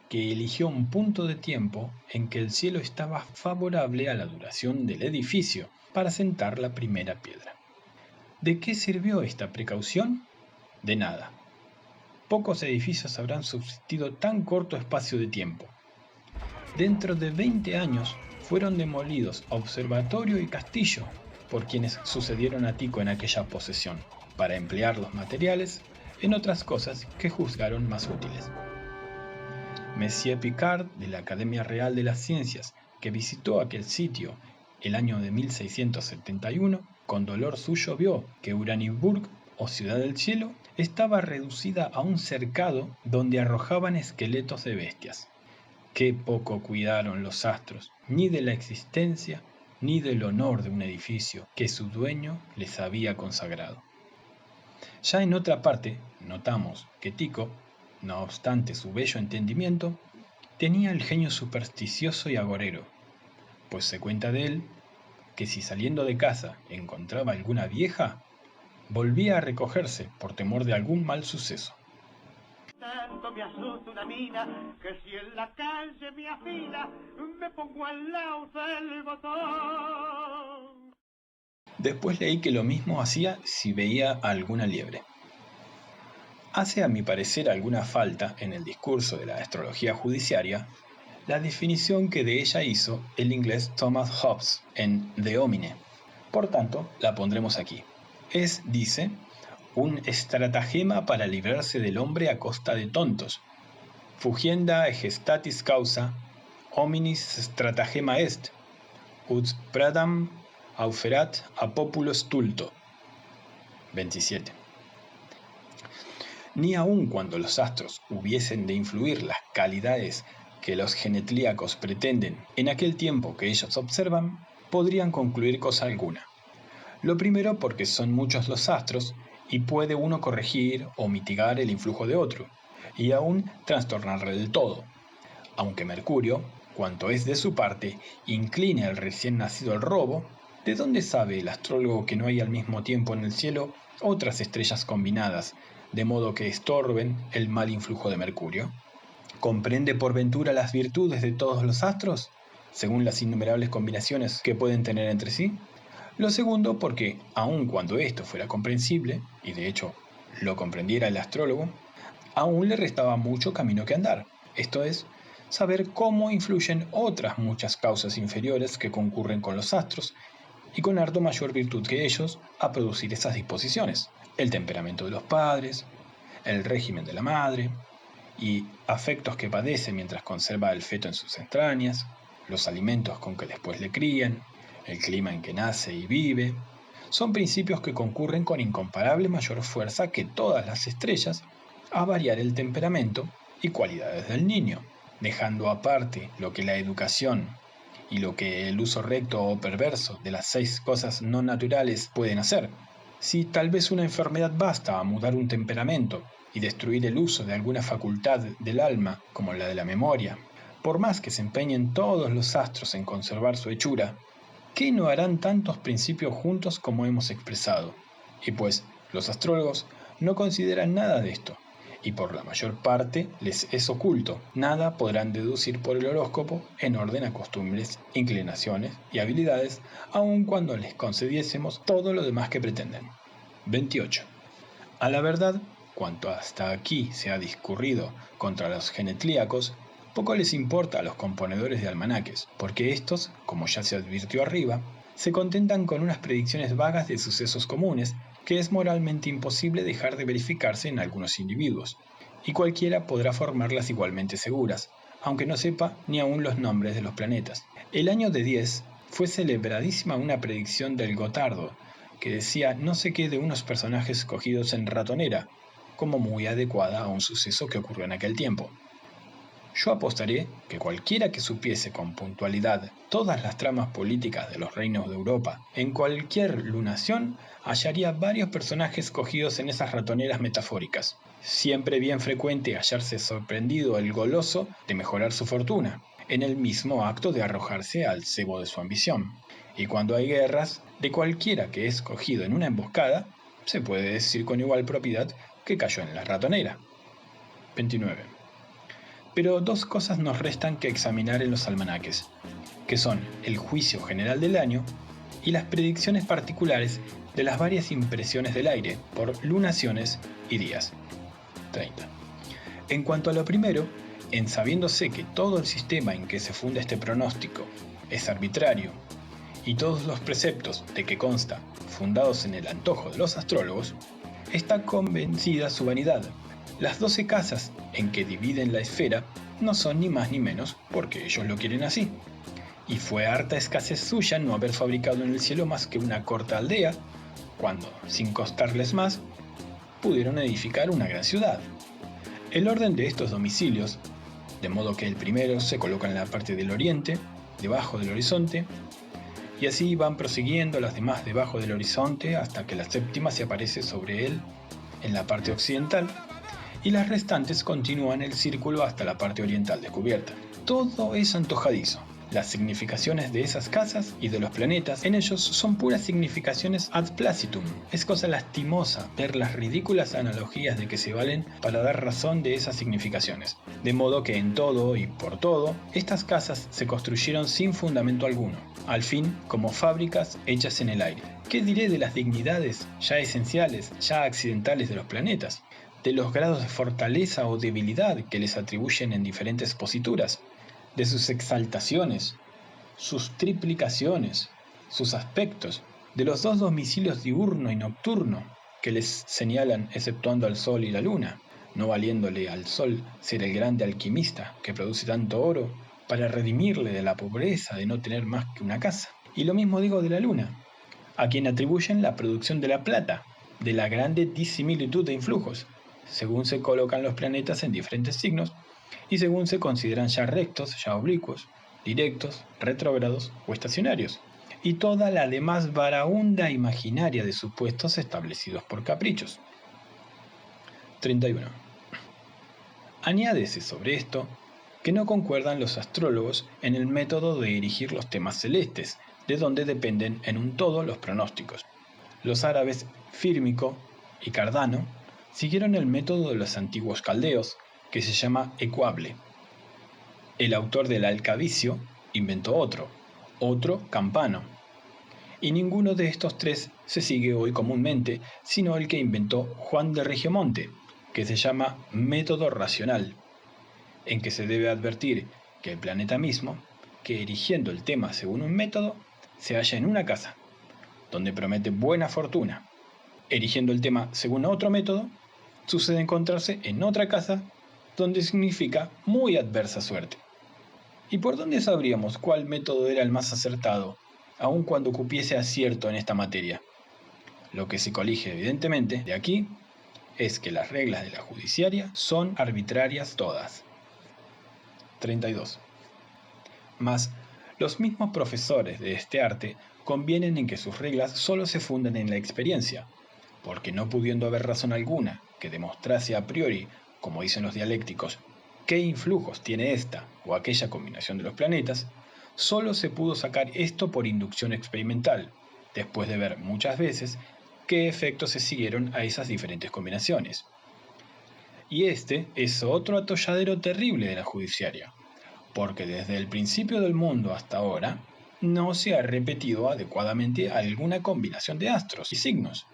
Speaker 2: que eligió un punto de tiempo en que el cielo estaba favorable a la duración del edificio para sentar la primera piedra. ¿De qué sirvió esta precaución? De nada. Pocos edificios habrán subsistido tan corto espacio de tiempo. Dentro de 20 años fueron demolidos observatorio y castillo por quienes sucedieron a Tycho en aquella posesión, para emplear los materiales en otras cosas que juzgaron más útiles. Monsieur Picard, de la Academia Real de las Ciencias, que visitó aquel sitio el año de 1671, con dolor suyo vio que Uranienburg, o Ciudad del Cielo, estaba reducida a un cercado donde arrojaban esqueletos de bestias. Qué poco cuidaron los astros, ni de la existencia, ni del honor de un edificio que su dueño les había consagrado. Ya en otra parte, notamos que Tycho, no obstante su bello entendimiento, tenía el genio supersticioso y agorero, pues se cuenta de él que si saliendo de casa encontraba alguna vieja, volvía a recogerse por temor de algún mal suceso.
Speaker 3: Tanto me asusta una mina que si en la calle me afila, me pongo al lado del botón.
Speaker 2: Después leí que lo mismo hacía si veía a alguna liebre. Hace a mi parecer alguna falta en el discurso de la astrología judiciaria la definición que de ella hizo el inglés Thomas Hobbes en De Homine. Por tanto, la pondremos aquí. Es, dice, un estratagema para librarse del hombre a costa de tontos. Fugienda gestatis causa, hominis stratagema est, ut pradam auferat a populo stulto. 27. Ni aun cuando los astros hubiesen de influir las calidades que los genetlíacos pretenden en aquel tiempo que ellos observan, podrían concluir cosa alguna. Lo primero porque son muchos los astros y puede uno corregir o mitigar el influjo de otro, y aún trastornarle del todo. Aunque Mercurio, cuanto es de su parte, incline al recién nacido al robo, ¿de dónde sabe el astrólogo que no hay al mismo tiempo en el cielo otras estrellas combinadas, de modo que estorben el mal influjo de Mercurio? ¿Comprende por ventura las virtudes de todos los astros, según las innumerables combinaciones que pueden tener entre sí? Lo segundo, porque, aun cuando esto fuera comprensible, y de hecho lo comprendiera el astrólogo, aún le restaba mucho camino que andar, esto es, saber cómo influyen otras muchas causas inferiores que concurren con los astros, y con harto mayor virtud que ellos, a producir esas disposiciones: el temperamento de los padres, el régimen de la madre, y afectos que padece mientras conserva el feto en sus entrañas, los alimentos con que después le crían, el clima en que nace y vive. Son principios que concurren con incomparable mayor fuerza que todas las estrellas a variar el temperamento y cualidades del niño, dejando aparte lo que la educación y lo que el uso recto o perverso de las 6 cosas no naturales pueden hacer. Si tal vez una enfermedad basta a mudar un temperamento y destruir el uso de alguna facultad del alma, como la de la memoria, por más que se empeñen todos los astros en conservar su hechura, ¿qué no harán tantos principios juntos como hemos expresado? Y pues, los astrólogos no consideran nada de esto, y por la mayor parte les es oculto. Nada podrán deducir por el horóscopo en orden a costumbres, inclinaciones y habilidades, aun cuando les concediésemos todo lo demás que pretenden. 28. A la verdad, cuanto hasta aquí se ha discurrido contra los genetlíacos, Poco les importa a los componedores de almanaques, porque estos, como ya se advirtió arriba, se contentan con unas predicciones vagas de sucesos comunes que es moralmente imposible dejar de verificarse en algunos individuos, y cualquiera podrá formarlas igualmente seguras, aunque no sepa ni aún los nombres de los planetas. El año de 10 fue celebradísima una predicción del Gotardo, que decía no sé qué de unos personajes escogidos en ratonera, como muy adecuada a un suceso que ocurrió en aquel tiempo. Yo apostaré que cualquiera que supiese con puntualidad todas las tramas políticas de los reinos de Europa, en cualquier lunación hallaría varios personajes cogidos en esas ratoneras metafóricas. Siempre bien frecuente hallarse sorprendido el goloso de mejorar su fortuna, en el mismo acto de arrojarse al cebo de su ambición. Y cuando hay guerras, de cualquiera que es cogido en una emboscada, se puede decir con igual propiedad que cayó en la ratonera. 29. Pero dos cosas nos restan que examinar en los almanaques, que son el juicio general del año y las predicciones particulares de las varias impresiones del aire por lunaciones y días. 30. En cuanto a lo primero, en sabiéndose que todo el sistema en que se funda este pronóstico es arbitrario y todos los preceptos de que consta fundados en el antojo de los astrólogos, está convencida su vanidad. Las 12 casas en que dividen la esfera no son ni más ni menos porque ellos lo quieren así. Y fue harta escasez suya no haber fabricado en el cielo más que una corta aldea, cuando, sin costarles más, pudieron edificar una gran ciudad. El orden de estos domicilios, de modo que el primero se coloca en la parte del oriente, debajo del horizonte, y así van prosiguiendo las demás debajo del horizonte hasta que la séptima se aparece sobre él en la parte occidental, y las restantes continúan el círculo hasta la parte oriental descubierta. Todo es antojadizo. Las significaciones de esas casas y de los planetas en ellos son puras significaciones ad placitum. Es cosa lastimosa ver las ridículas analogías de que se valen para dar razón de esas significaciones. De modo que en todo y por todo, estas casas se construyeron sin fundamento alguno, al fin como fábricas hechas en el aire. ¿Qué diré de las dignidades ya esenciales, ya accidentales de los planetas? De los grados de fortaleza o debilidad que les atribuyen en diferentes posituras, de sus exaltaciones, sus triplicaciones, sus aspectos, de los dos domicilios diurno y nocturno que les señalan exceptuando al sol y la luna, no valiéndole al sol ser el grande alquimista que produce tanto oro para redimirle de la pobreza de no tener más que una casa. Y lo mismo digo de la luna, a quien atribuyen la producción de la plata, de la grande disimilitud de influjos, según se colocan los planetas en diferentes signos y según se consideran ya rectos, ya oblicuos, directos, retrógrados o estacionarios, y toda la demás varaunda imaginaria de supuestos establecidos por caprichos. 31. Añádese sobre esto que no concuerdan los astrólogos en el método de erigir los temas celestes, de donde dependen en un todo los pronósticos. Los árabes Fírmico y Cardano siguieron el método de los antiguos caldeos, que se llama ecuable. El autor del Alcavicio inventó otro Campano. Y ninguno de estos tres se sigue hoy comúnmente, sino el que inventó Juan de Regiomonte, que se llama método racional, en que se debe advertir que el planeta mismo, que erigiendo el tema según un método, se halla en una casa, donde promete buena fortuna. Erigiendo el tema según otro método, sucede encontrarse en otra casa, donde significa muy adversa suerte. ¿Y por dónde sabríamos cuál método era el más acertado, aun cuando cupiese acierto en esta materia? Lo que se colige evidentemente de aquí es que las reglas de la judiciaria son arbitrarias todas. 32. Mas los mismos profesores de este arte convienen en que sus reglas solo se fundan en la experiencia, porque no pudiendo haber razón alguna que demostrase a priori, como dicen los dialécticos, qué influjos tiene esta o aquella combinación de los planetas, solo se pudo sacar esto por inducción experimental, después de ver muchas veces qué efectos se siguieron a esas diferentes combinaciones. Y este es otro atolladero terrible de la judiciaria, porque desde el principio del mundo hasta ahora no se ha repetido adecuadamente alguna combinación de astros y signos,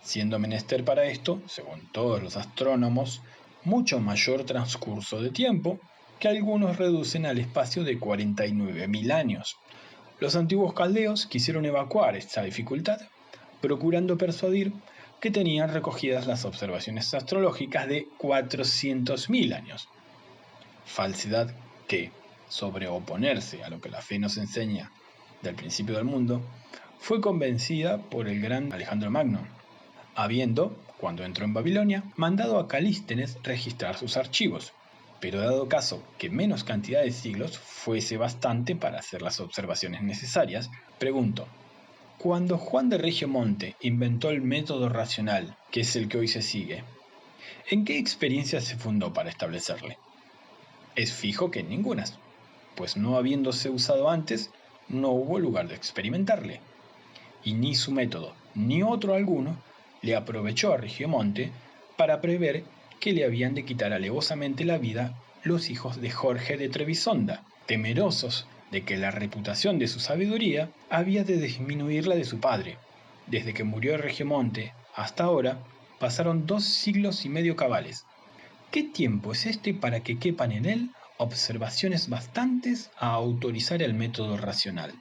Speaker 2: siendo menester para esto, según todos los astrónomos, mucho mayor transcurso de tiempo que algunos reducen al espacio de 49.000 años. Los antiguos caldeos quisieron evacuar esta dificultad, procurando persuadir que tenían recogidas las observaciones astrológicas de 400.000 años. Falsedad que, sobre oponerse a lo que la fe nos enseña del principio del mundo, fue convencida por el gran Alejandro Magno, habiendo, cuando entró en Babilonia, mandado a Calístenes registrar sus archivos, pero dado caso que menos cantidad de siglos fuese bastante para hacer las observaciones necesarias, pregunto, cuando Juan de Regiomonte inventó el método racional, que es el que hoy se sigue, ¿en qué experiencia se fundó para establecerle? Es fijo que en ninguna, pues no habiéndose usado antes, no hubo lugar de experimentarle, y ni su método, ni otro alguno, le aprovechó a Regiomonte para prever que le habían de quitar alevosamente la vida los hijos de Jorge de Trebisonda, temerosos de que la reputación de su sabiduría había de disminuir la de su padre. Desde que murió Regiomonte hasta ahora pasaron 2 siglos y medio cabales. ¿Qué tiempo es este para que quepan en él observaciones bastantes a autorizar el método racional?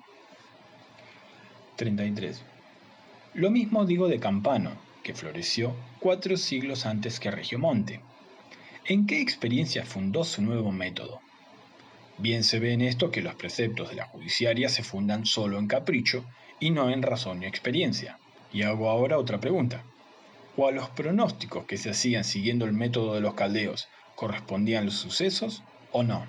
Speaker 2: 33. Lo mismo digo de Campano, que floreció 4 siglos antes que Regiomonte. ¿En qué experiencia fundó su nuevo método? Bien se ve en esto que los preceptos de la judiciaria se fundan solo en capricho y no en razón y experiencia. Y hago ahora otra pregunta. ¿O a los pronósticos que se hacían siguiendo el método de los caldeos correspondían los sucesos o no?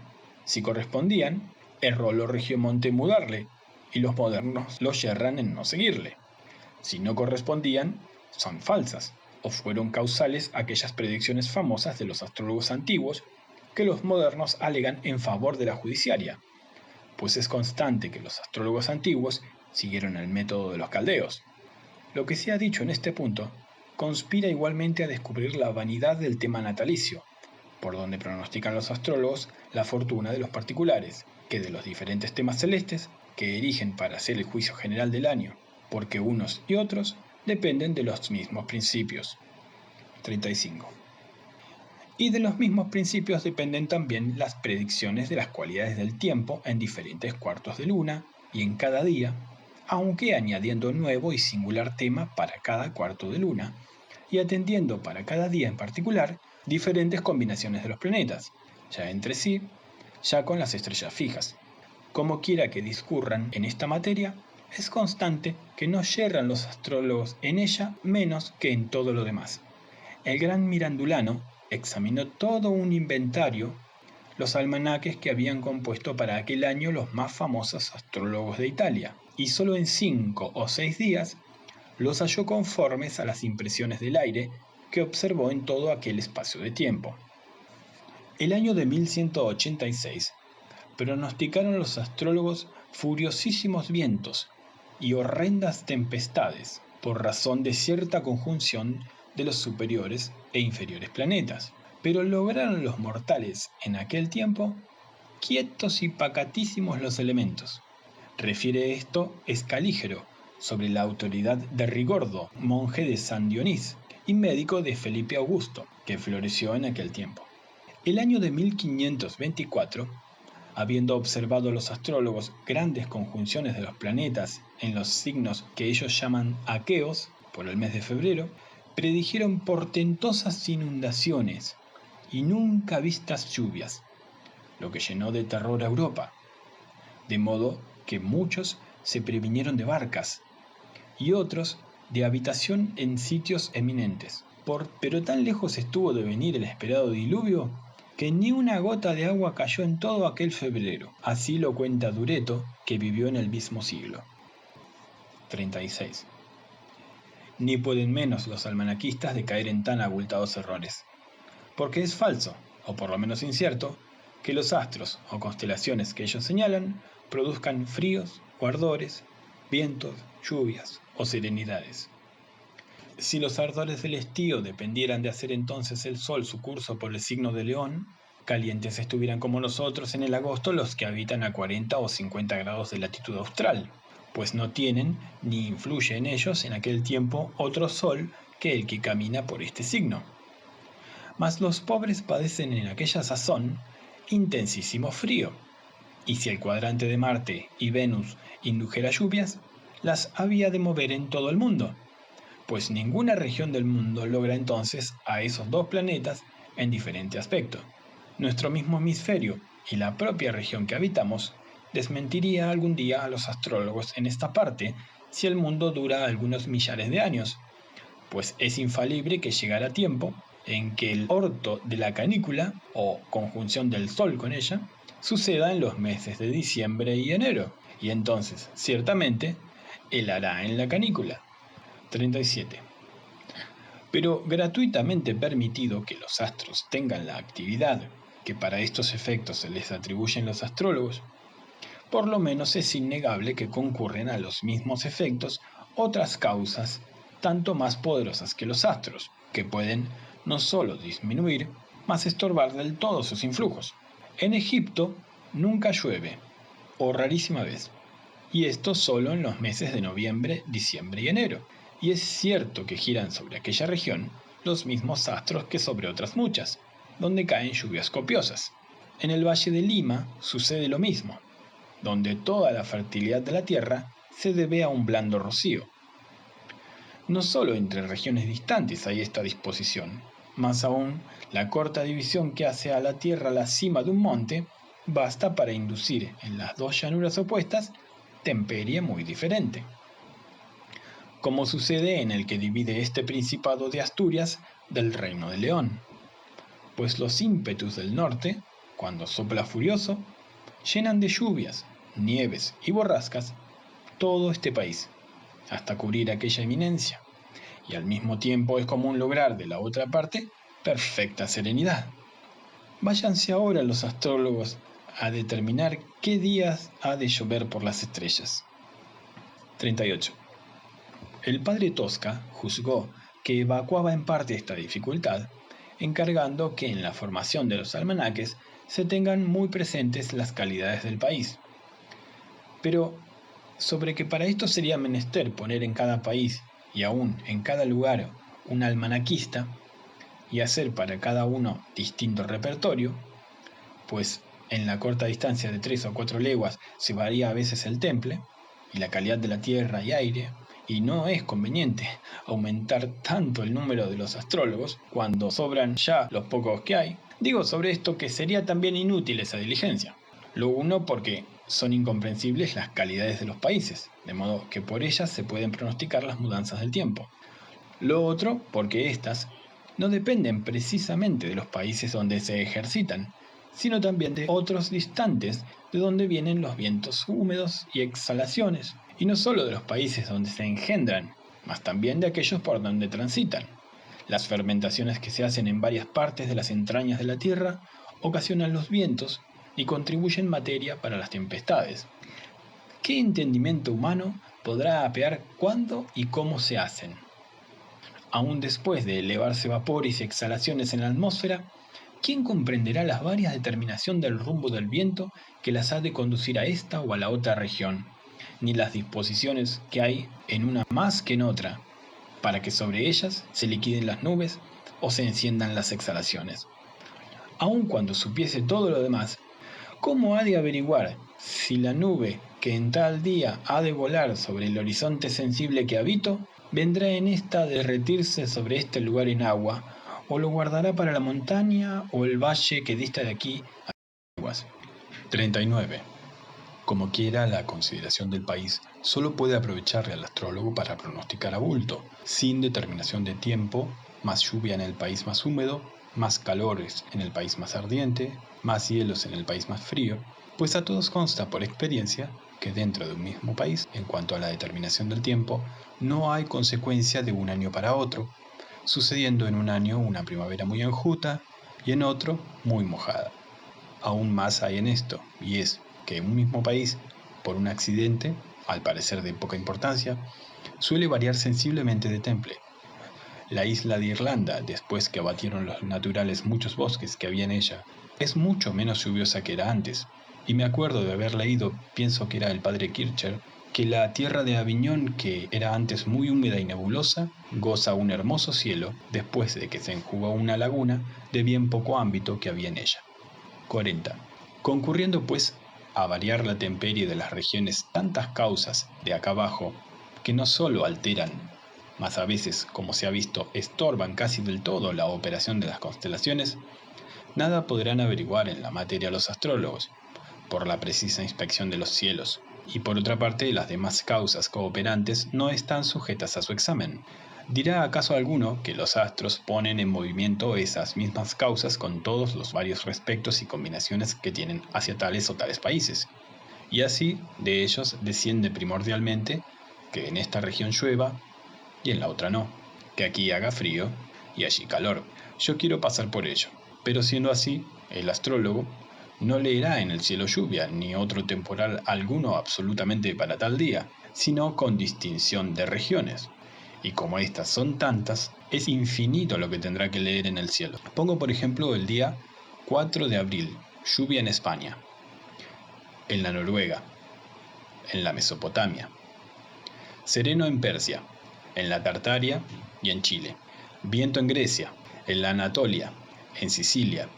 Speaker 2: Si correspondían, erró Regiomonte en mudarle, y los modernos lo yerran en no seguirle. Si no correspondían, son falsas, o fueron causales aquellas predicciones famosas de los astrólogos antiguos que los modernos alegan en favor de la judiciaria, pues es constante que los astrólogos antiguos siguieron el método de los caldeos. Lo que se ha dicho en este punto conspira igualmente a descubrir la vanidad del tema natalicio, por donde pronostican los astrólogos la fortuna de los particulares, que de los diferentes temas celestes que erigen para hacer el juicio general del año, porque unos y otros dependen de los mismos principios. 35. Y de los mismos principios dependen también las predicciones de las cualidades del tiempo en diferentes cuartos de luna y en cada día, aunque añadiendo nuevo y singular tema para cada cuarto de luna, y atendiendo para cada día en particular diferentes combinaciones de los planetas, ya entre sí, ya con las estrellas fijas. Como quiera que discurran en esta materia, es constante que no yerran los astrólogos en ella menos que en todo lo demás. El gran Mirandulano examinó todo un inventario, los almanaques que habían compuesto para aquel año los más famosos astrólogos de Italia, y solo en 5 o 6 días los halló conformes a las impresiones del aire que observó en todo aquel espacio de tiempo. El año de 1186 pronosticaron los astrólogos furiosísimos vientos y horrendas tempestades por razón de cierta conjunción de los superiores e inferiores planetas. Pero lograron los mortales en aquel tiempo quietos y pacatísimos los elementos. Refiere esto Escalígero sobre la autoridad de Rigordo, monje de San Dionís y médico de Felipe Augusto, que floreció en aquel tiempo. El año de 1524, habiendo observado los astrólogos grandes conjunciones de los planetas en los signos que ellos llaman aqueos, por el mes de febrero, predijeron portentosas inundaciones y nunca vistas lluvias, lo que llenó de terror a Europa, de modo que muchos se previnieron de barcas y otros de habitación en sitios eminentes. Pero tan lejos estuvo de venir el esperado diluvio que ni una gota de agua cayó en todo aquel febrero. Así lo cuenta Dureto, que vivió en el mismo siglo. 36. Ni pueden menos los almanaquistas de caer en tan abultados errores, porque es falso, o por lo menos incierto, que los astros o constelaciones que ellos señalan produzcan fríos o ardores, vientos, lluvias o serenidades. Si los ardores del estío dependieran de hacer entonces el sol su curso por el signo de León, calientes estuvieran como nosotros en el agosto los que habitan a 40 o 50 grados de latitud austral, pues no tienen ni influye en ellos en aquel tiempo otro sol que el que camina por este signo. Mas los pobres padecen en aquella sazón intensísimo frío. Y si el cuadrante de Marte y Venus indujera lluvias, las había de mover en todo el mundo, pues ninguna región del mundo logra entonces a esos dos planetas en diferente aspecto. Nuestro mismo hemisferio y la propia región que habitamos desmentiría algún día a los astrólogos en esta parte si el mundo dura algunos millares de años, pues es infalible que llegará tiempo en que el orto de la canícula, o conjunción del Sol con ella, suceda en los meses de diciembre y enero, y entonces, ciertamente, helará en la canícula. 37. Pero gratuitamente permitido que los astros tengan la actividad que para estos efectos se les atribuyen los astrólogos, por lo menos es innegable que concurren a los mismos efectos otras causas tanto más poderosas que los astros, que pueden no solo disminuir, mas estorbar del todo sus influjos. En Egipto nunca llueve, o rarísima vez, y esto solo en los meses de noviembre, diciembre y enero, y es cierto que giran sobre aquella región los mismos astros que sobre otras muchas, donde caen lluvias copiosas. En el Valle de Lima sucede lo mismo, donde toda la fertilidad de la tierra se debe a un blando rocío. No solo entre regiones distantes hay esta disposición, más aún la corta división que hace a la tierra la cima de un monte basta para inducir en las dos llanuras opuestas temperie muy diferente, como sucede en el que divide este Principado de Asturias del Reino de León, pues los ímpetus del norte, cuando sopla furioso, llenan de lluvias, nieves y borrascas todo este país, hasta cubrir aquella eminencia, y al mismo tiempo es común lograr de la otra parte perfecta serenidad. Váyanse ahora los astrólogos a determinar qué días ha de llover por las estrellas. 38. El padre Tosca juzgó que evacuaba en parte esta dificultad, encargando que en la formación de los almanaques se tengan muy presentes las calidades del país. Pero sobre que para esto sería menester poner en cada país y aún en cada lugar un almanaquista y hacer para cada uno distinto repertorio, pues en la corta distancia de 3 o 4 leguas se varía a veces el temple y la calidad de la tierra y aire, y no es conveniente aumentar tanto el número de los astrólogos cuando sobran ya los pocos que hay. Digo sobre esto que sería también inútil esa diligencia. Lo uno porque son incomprensibles las calidades de los países, de modo que por ellas se pueden pronosticar las mudanzas del tiempo. Lo otro porque éstas no dependen precisamente de los países donde se ejercitan, sino también de otros distantes de donde vienen los vientos húmedos y exhalaciones, y no solo de los países donde se engendran, mas también de aquellos por donde transitan. Las fermentaciones que se hacen en varias partes de las entrañas de la tierra ocasionan los vientos y contribuyen materia para las tempestades. ¿Qué entendimiento humano podrá apear cuándo y cómo se hacen? Aún después de elevarse vapores y exhalaciones en la atmósfera, ¿quién comprenderá la varias determinación del rumbo del viento que las ha de conducir a esta o a la otra región, ni las disposiciones que hay en una más que en otra, para que sobre ellas se liquiden las nubes o se enciendan las exhalaciones? Aun cuando supiese todo lo demás, ¿cómo ha de averiguar si la nube que en tal día ha de volar sobre el horizonte sensible que habito, vendrá en esta a derretirse sobre este lugar en agua, o lo guardará para la montaña o el valle que dista de aquí a aguas? 39. Como quiera, la consideración del país solo puede aprovecharle al astrólogo para pronosticar a bulto, sin determinación de tiempo, más lluvia en el país más húmedo, más calores en el país más ardiente, más hielos en el país más frío, pues a todos consta por experiencia que dentro de un mismo país, en cuanto a la determinación del tiempo, no hay consecuencia de un año para otro, sucediendo en un año una primavera muy enjuta y en otro muy mojada. Aún más hay en esto, y es que un mismo país, por un accidente, al parecer de poca importancia, suele variar sensiblemente de temple. La isla de Irlanda, después que abatieron los naturales muchos bosques que había en ella, es mucho menos lluviosa que era antes, y me acuerdo de haber leído, pienso que era el padre Kircher, que la tierra de Aviñón, que era antes muy húmeda y nebulosa, goza un hermoso cielo después de que se enjugó una laguna de bien poco ámbito que había en ella. 40. Concurriendo pues a variar la temperie de las regiones tantas causas de acá abajo que no solo alteran, mas a veces, como se ha visto, estorban casi del todo la operación de las constelaciones, nada podrán averiguar en la materia los astrólogos, por la precisa inspección de los cielos, y por otra parte las demás causas cooperantes no están sujetas a su examen. ¿Dirá acaso alguno que los astros ponen en movimiento esas mismas causas con todos los varios respectos y combinaciones que tienen hacia tales o tales países? Y así de ellos desciende primordialmente que en esta región llueva y en la otra no, que aquí haga frío y allí calor. Yo quiero pasar por ello, pero siendo así, el astrólogo no leerá en el cielo lluvia ni otro temporal alguno absolutamente para tal día, sino con distinción de regiones. Y como estas son tantas, es infinito lo que tendrá que leer en el cielo. Pongo por ejemplo el día 4 de abril, lluvia en España, en la Noruega, en la Mesopotamia, sereno en Persia, en la Tartaria y en Chile, viento en Grecia, en la Anatolia, en Sicilia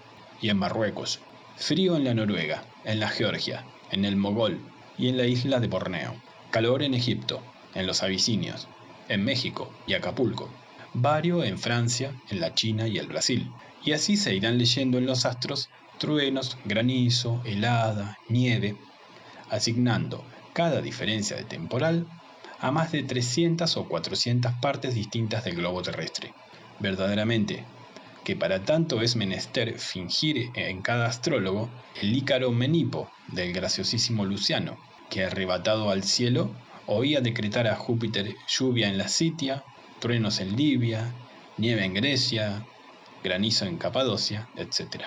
Speaker 2: y en Marruecos, frío en la Noruega, en la Georgia, en el Mogol y en la isla de Borneo, calor en Egipto, en los abisinios, en México y Acapulco, vario en Francia, en la China y el Brasil, y así se irán leyendo en los astros truenos, granizo, helada, nieve, asignando cada diferencia de temporal a más de 300 o 400 partes distintas del globo terrestre. Verdaderamente, que para tanto es menester fingir en cada astrólogo el Ícaro Menipo del graciosísimo Luciano, que arrebatado al cielo oía decretar a Júpiter lluvia en la Sitia, truenos en Libia, nieve en Grecia, granizo en Capadocia, etc.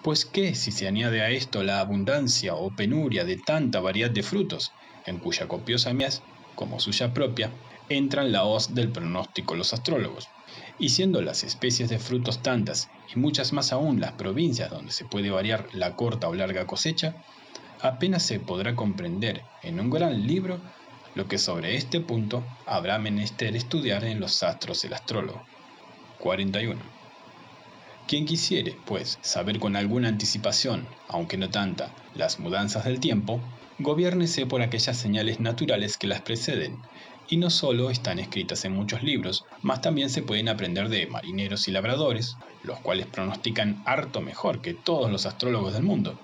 Speaker 2: Pues qué si se añade a esto la abundancia o penuria de tanta variedad de frutos, en cuya copiosa mies, como suya propia, entran la hoz del pronóstico los astrólogos, y siendo las especies de frutos tantas y muchas más aún las provincias donde se puede variar la corta o larga cosecha, apenas se podrá comprender en un gran libro lo que sobre este punto habrá menester estudiar en los astros del astrólogo. 41. Quien quisiere, pues, saber con alguna anticipación, aunque no tanta, las mudanzas del tiempo, gobiérnese por aquellas señales naturales que las preceden, y no solo están escritas en muchos libros, mas también se pueden aprender de marineros y labradores, los cuales pronostican harto mejor que todos los astrólogos del mundo.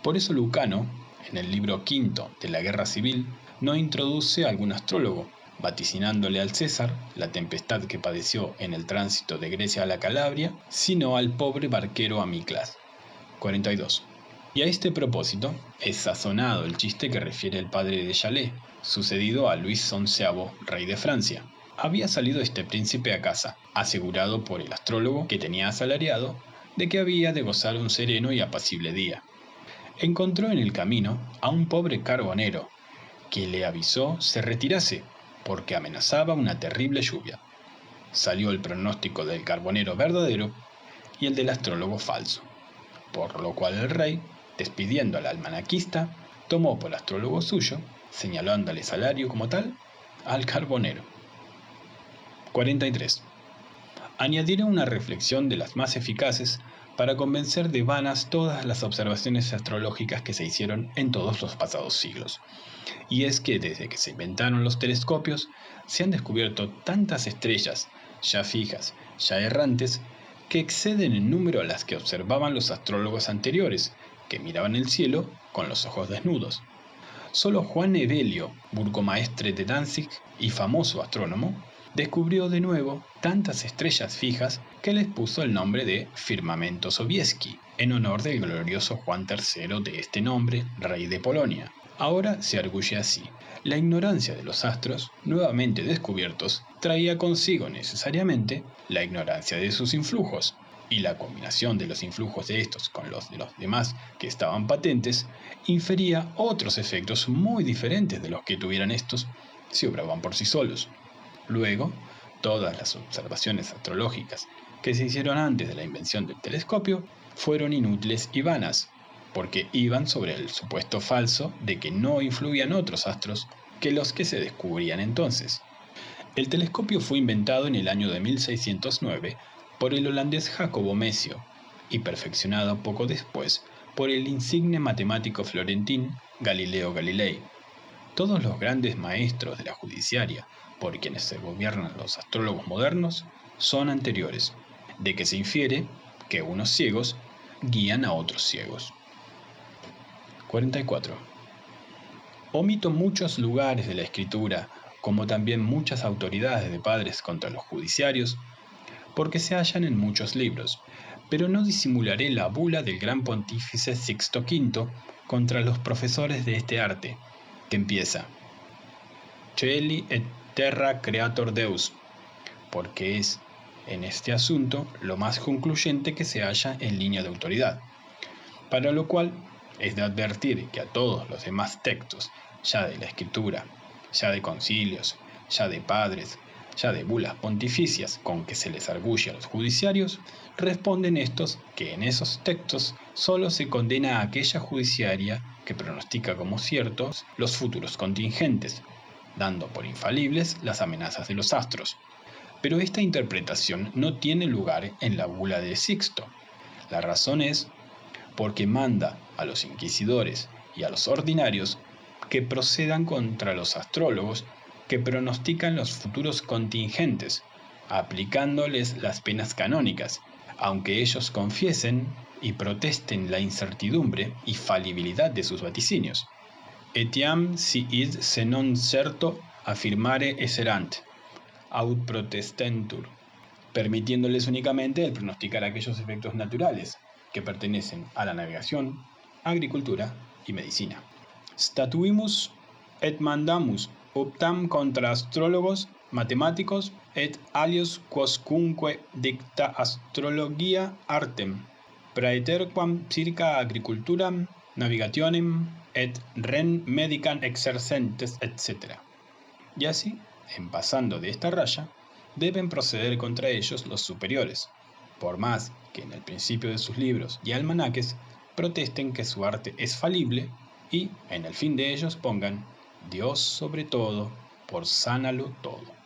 Speaker 2: Por eso Lucano, en el libro quinto de la Guerra Civil, no introduce a algún astrólogo, vaticinándole al César la tempestad que padeció en el tránsito de Grecia a la Calabria, sino al pobre barquero Amiclas. 42. Y a este propósito es sazonado el chiste que refiere el padre de Chalais, sucedido a Luis XI, rey de Francia. Había salido este príncipe a casa, asegurado por el astrólogo que tenía asalariado de que había de gozar un sereno y apacible día. Encontró en el camino a un pobre carbonero, que le avisó se retirase, porque amenazaba una terrible lluvia. Salió el pronóstico del carbonero verdadero y el del astrólogo falso, por lo cual el rey, despidiendo al almanaquista, tomó por astrólogo suyo, señalándole salario como tal, al carbonero. 43. Añadiré una reflexión de las más eficaces para convencer de vanas todas las observaciones astrológicas que se hicieron en todos los pasados siglos. Y es que desde que se inventaron los telescopios, se han descubierto tantas estrellas, ya fijas, ya errantes, que exceden en número a las que observaban los astrólogos anteriores, que miraban el cielo con los ojos desnudos. Solo Juan Evelio, burgomaestre de Danzig y famoso astrónomo, descubrió de nuevo tantas estrellas fijas que les puso el nombre de Firmamento Sobieski, en honor del glorioso Juan III de este nombre, rey de Polonia. Ahora se arguye así: la ignorancia de los astros, nuevamente descubiertos, traía consigo necesariamente la ignorancia de sus influjos, y la combinación de los influjos de estos con los de los demás que estaban patentes, infería otros efectos muy diferentes de los que tuvieran estos si obraban por sí solos. Luego, todas las observaciones astrológicas que se hicieron antes de la invención del telescopio fueron inútiles y vanas, porque iban sobre el supuesto falso de que no influían otros astros que los que se descubrían entonces. El telescopio fue inventado en el año de 1609 por el holandés Jacobo Mezio y perfeccionado poco después por el insigne matemático florentín Galileo Galilei. Todos los grandes maestros de la judiciaria, por quienes se gobiernan los astrólogos modernos, son anteriores, de que se infiere que unos ciegos guían a otros ciegos. 44. Omito muchos lugares de la escritura, como también muchas autoridades de padres contra los judiciarios, porque se hallan en muchos libros, pero no disimularé la bula del gran pontífice Sixto V contra los profesores de este arte, que empieza: Coeli et terra creator Deus, porque es, en este asunto, lo más concluyente que se halla en línea de autoridad, para lo cual es de advertir que a todos los demás textos, ya de la escritura, ya de concilios, ya de padres, ya de bulas pontificias con que se les arguye a los judiciarios, responden estos que en esos textos solo se condena a aquella judiciaria que pronostica como ciertos los futuros contingentes, dando por infalibles las amenazas de los astros. Pero esta interpretación no tiene lugar en la bula de Sixto. La razón es porque manda a los inquisidores y a los ordinarios que procedan contra los astrólogos que pronostican los futuros contingentes, aplicándoles las penas canónicas, aunque ellos confiesen y protesten la incertidumbre y falibilidad de sus vaticinios. Etiam si id se non certo affirmare esserant, aut protestentur, permitiéndoles únicamente el pronosticar aquellos efectos naturales que pertenecen a la navegación, agricultura y medicina. Statuimus et mandamus optam contra astrólogos, matemáticos et alios quoscunque dicta astrologia artem, praeterquam circa agriculturam, navigationem et ren medicam exercentes, etc. Y así, en pasando de esta raya, deben proceder contra ellos los superiores, por más que en el principio de sus libros y almanaques protesten que su arte es falible y en el fin de ellos pongan: Dios sobre todo, por sánalo todo.